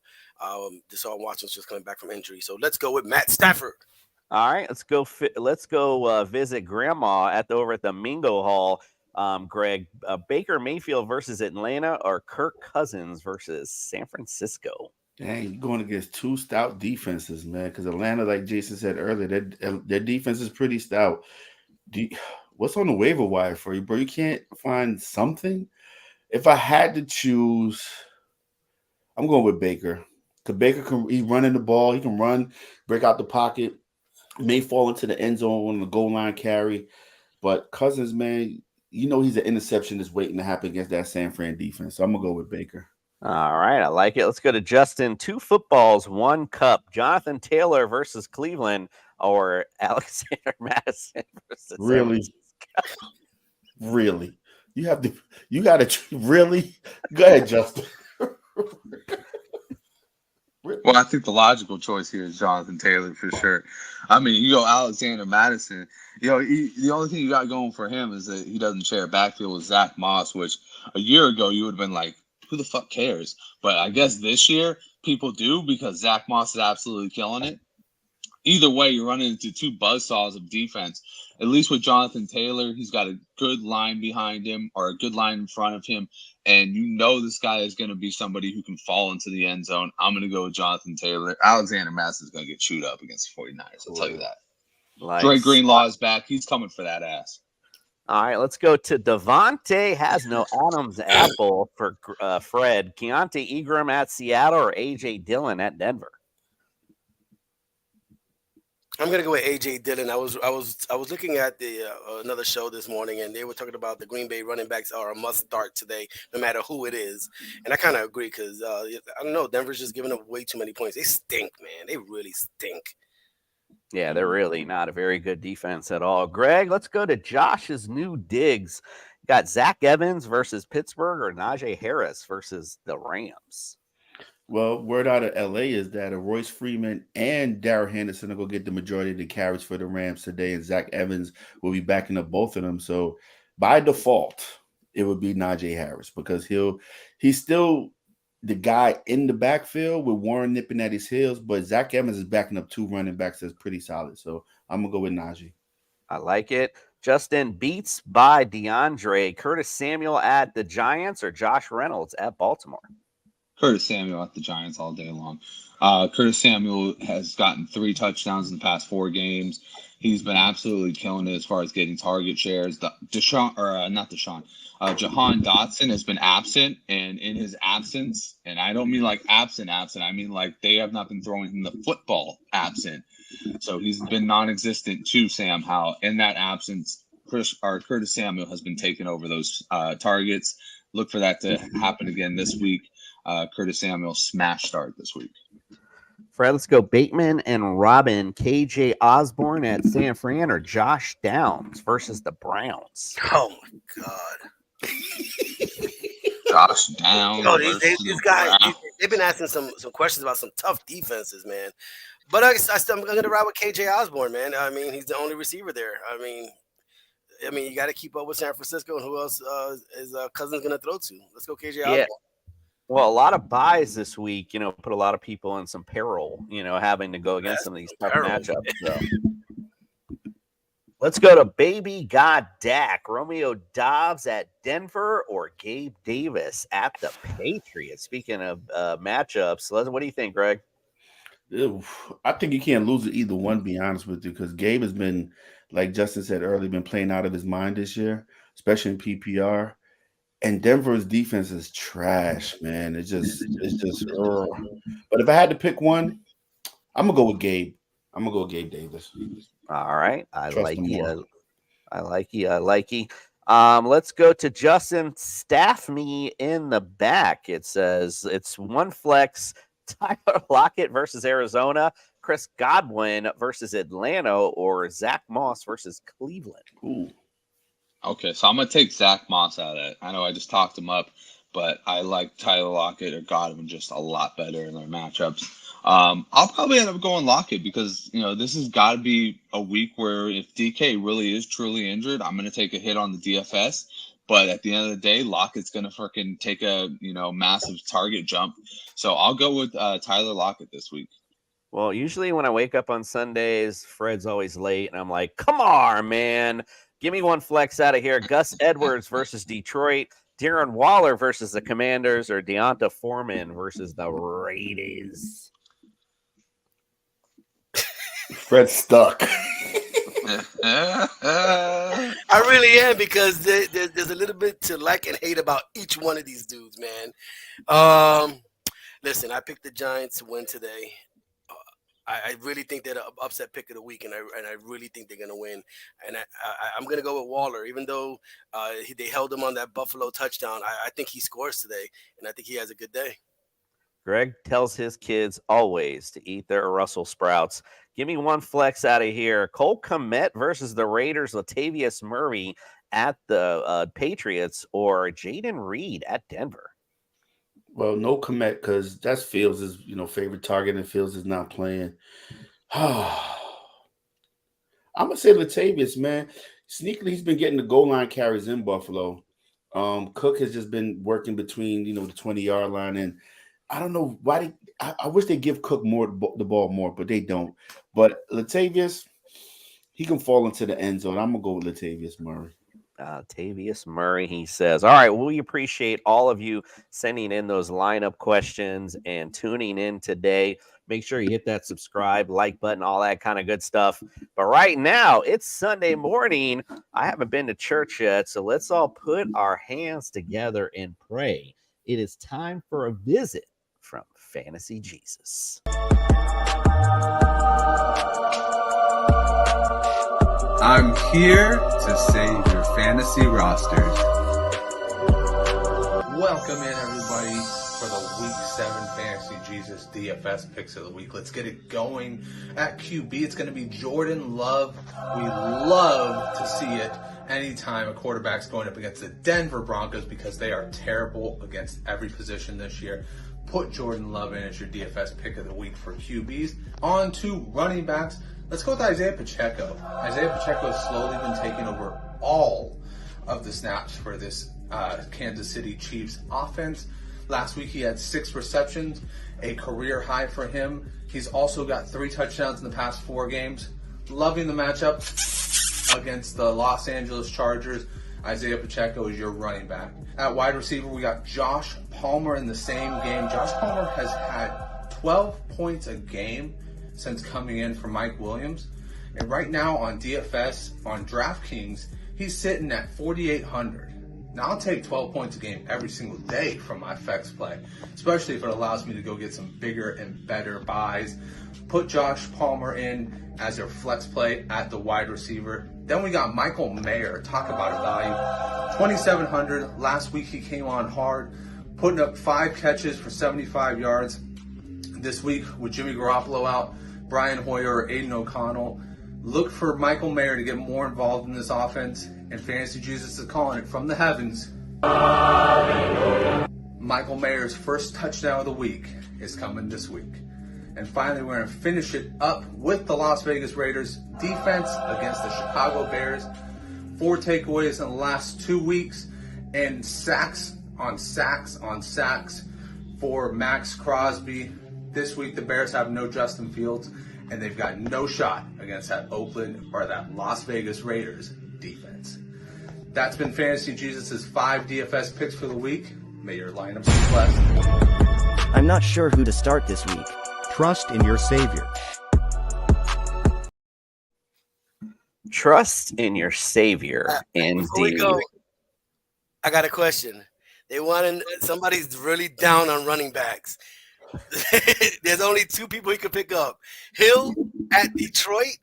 D: Deshaun Watson's just coming back from injury, so let's go with Matt Stafford.
A: All right, let's go visit Grandma over at the Mingo Hall. Greg, Baker Mayfield versus Atlanta or Kirk Cousins versus San Francisco?
E: Dang, you're going against 2 stout defenses, man. Because Atlanta, like Jason said earlier, their defense is pretty stout. What's on the waiver wire for you, bro? You can't find something? If I had to choose, I'm going with Baker. Because Baker he's running the ball. He can run, break out the pocket, may fall into the end zone on the goal line carry. But Cousins, man, he's an interception that's waiting to happen against that San Fran defense. So I'm going to go with Baker.
A: All right, I like it. Let's go to Justin. 2 footballs, 1 cup. Jonathan Taylor versus Cleveland or Alexander Madison versus
E: Really? Really? You got to really? Go ahead, Justin.
F: Well, I think the logical choice here is Jonathan Taylor for sure. I mean, you go Alexander Madison. The only thing you got going for him is that he doesn't share a backfield with Zach Moss, which a year ago you would have been like, who the fuck cares? But I guess this year people do because Zach Moss is absolutely killing it. Either way, you're running into 2 buzzsaws of defense. At least with Jonathan Taylor, he's got a good line behind him or a good line in front of him. And this guy is going to be somebody who can fall into the end zone. I'm going to go with Jonathan Taylor. Alexander Madison is going to get chewed up against the 49ers. I'll tell you that. Dre Greenlaw is back. He's coming for that ass.
A: All right, let's go to Devontae has no Adams apple for Fred. Keontae Ingram at Seattle or A.J. Dillon at Denver?
D: I'm gonna go with AJ Dillon. I was looking at the another show this morning, and they were talking about the Green Bay running backs are a must start today, no matter who it is. And I kind of agree because I don't know, Denver's just giving up way too many points. They stink, man. They really stink.
A: Yeah, they're really not a very good defense at all. Greg, let's go to Josh's new digs. Got Zach Evans versus Pittsburgh or Najee Harris versus the Rams.
E: Well, word out of LA is that Royce Freeman and Darrell Henderson will go get the majority of the carries for the Rams today, and Zach Evans will be backing up both of them. So by default, it would be Najee Harris because he's still the guy in the backfield with Warren nipping at his heels, but Zach Evans is backing up two running backs that's pretty solid. So I'm gonna go with Najee.
A: I like it. Justin, beats by DeAndre. Curtis Samuel at the Giants or Josh Reynolds at Baltimore?
F: Curtis Samuel at the Giants all day long. Curtis Samuel has gotten 3 touchdowns in the past 4 games. He's been absolutely killing it as far as getting target shares. Jahan Dotson has been absent, and in his absence, and I don't mean like absent, I mean like they have not been throwing him the football absent. So he's been non-existent too, Sam Howell. In that absence, Curtis Samuel has been taking over those targets. Look for that to happen again this week. Curtis Samuel smash start this week.
A: Fred, let's go Bateman and Robin. KJ Osborne at San Fran or Josh Downs versus the Browns?
D: Oh my God.
F: Josh Downs.
D: These guys, they've been asking some questions about some tough defenses, man. But I'm going to ride with KJ Osborne, man. I mean, he's the only receiver there. I mean, you got to keep up with San Francisco, and who else is Cousins going to throw to? Let's go KJ Osborne.
A: Well, a lot of buys this week, put a lot of people in some peril, having to go against some of these tough matchups. So. Let's go to Baby God Dak. Romeo Dobbs at Denver or Gabe Davis at the Patriots? Speaking of matchups, what do you think, Greg?
E: I think you can't lose it either one, be honest with you, because Gabe has been, like Justin said earlier, been playing out of his mind this year, especially in PPR. And Denver's defense is trash, man. It's just. But if I had to pick one, I'm gonna go with Gabe. I'm gonna go with Gabe Davis.
A: All right, I like you. Let's go to Justin. Staff me in the back. It says it's one flex. Tyler Lockett versus Arizona, Chris Godwin versus Atlanta, or Zach Moss versus Cleveland.
E: Ooh.
F: Okay, so I'm going to take Zach Moss out of it. I know I just talked him up, but I like Tyler Lockett or Godwin just a lot better in their matchups. I'll probably end up going Lockett because, this has got to be a week where if DK really is truly injured, I'm going to take a hit on the DFS. But at the end of the day, Lockett's going to freaking take a, massive target jump. So I'll go with Tyler Lockett this week.
A: Well, usually when I wake up on Sundays, Fred's always late, and I'm like, come on, man. Give me one flex out of here. Gus Edwards versus Detroit, Darren Waller versus the Commanders, or Deonta Foreman versus the Raiders.
E: Fred's stuck.
D: I really am because there's a little bit to like and hate about each one of these dudes, man. Listen, I picked the Giants to win today. I really think they're the upset pick of the week, and I really think they're going to win. And I'm going to go with Waller, even though they held him on that Buffalo touchdown. I think he scores today, and I think he has a good day.
A: Greg tells his kids always to eat their Russell Sprouts. Give me one flex out of here. Cole Kmet versus the Raiders, Latavius Murray at the Patriots, or Jaden Reed at Denver.
E: Well, no Kmet because that's Fields' favorite target, and Fields is not playing. I'm gonna say Latavius, man. Sneakily, he's been getting the goal line carries in Buffalo. Cook has just been working between the 20-yard line, and I don't know why I wish they give Cook the ball more, but they don't. But Latavius, he can fall into the end zone. I'm gonna go with Latavius Murray.
A: Latavius Murray, he says. All right, well, we appreciate all of you sending in those lineup questions and tuning in today. Make sure you hit that subscribe, like button, all that kind of good stuff. But right now, it's Sunday morning. I haven't been to church yet, so let's all put our hands together and pray. It is time for a visit from Fantasy Jesus.
P: I'm here to save your fantasy rosters.
Q: Welcome in, everybody, for the Week 7 Fantasy Jesus DFS Picks of the Week. Let's get it going. At QB, it's going to be Jordan Love. We love to see it anytime a quarterback's going up against the Denver Broncos because they are terrible against every position this year. Put Jordan Love in as your DFS Pick of the Week for QBs. On to running backs. Let's go with Isaiah Pacheco. Isaiah Pacheco has slowly been taking over all of the snaps for this Kansas City Chiefs offense. Last week he had 6 receptions, a career high for him. He's also got 3 touchdowns in the past 4 games. Loving the matchup against the Los Angeles Chargers. Isaiah Pacheco is your running back. At wide receiver, we got Josh Palmer in the same game. Josh Palmer has had 12 points a game since coming in for Mike Williams. And right now on DFS, on DraftKings, he's sitting at 4,800. Now, I'll take 12 points a game every single day from my flex play, especially if it allows me to go get some bigger and better buys. Put Josh Palmer in as your flex play at the wide receiver. Then we got Michael Mayer. Talk about a value. 2,700. Last week he came on hard, putting up 5 catches for 75 yards. This week with Jimmy Garoppolo out, Brian Hoyer or Aiden O'Connell, look for Michael Mayer to get more involved in this offense. And Fantasy Jesus is calling it from the heavens. Michael Mayer's first touchdown of the week is coming this week. And finally, we're going to finish it up with the Las Vegas Raiders defense against the Chicago Bears. 4 takeaways in the last 2 weeks and sacks on sacks on sacks for Max Crosby. This week, the Bears have no Justin Fields, and they've got no shot against that Oakland or that Las Vegas Raiders defense. That's been Fantasy Jesus' 5 DFS picks for the week. May your lineups be blessed.
R: I'm not sure who to start this week.
N: Trust in your Savior.
A: Trust in your Savior.
D: Before we go, I got a question. They wanted somebody's really down on running backs. There's only 2 people he could pick up: Hill at Detroit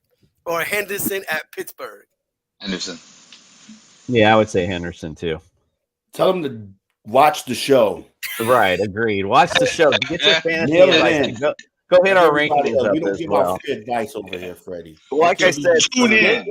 D: or Henderson at Pittsburgh.
F: Henderson.
A: Yeah, I would say Henderson too.
E: Tell him to watch the show.
A: Right, agreed. Watch the show. Get your fantasy advice. Go hit our rankings up
E: we don't
A: as
E: give
A: well.
E: out free advice over here, Freddie.
A: Like I said,
F: tune in.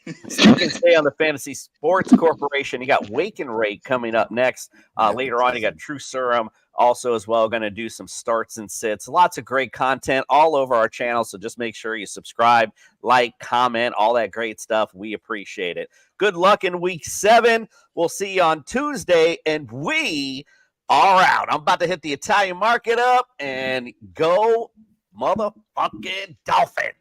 A: You can stay on the Fantasy Sports Corporation. You got Wake and Rake coming up next. Later on, you got True Serum also as well. Going to do some starts and sits. Lots of great content all over our channel. So just make sure you subscribe, like, comment, all that great stuff. We appreciate it. Good luck in Week 7. We'll see you on Tuesday. And we are out. I'm about to hit the Italian market up and go motherfucking Dolphins.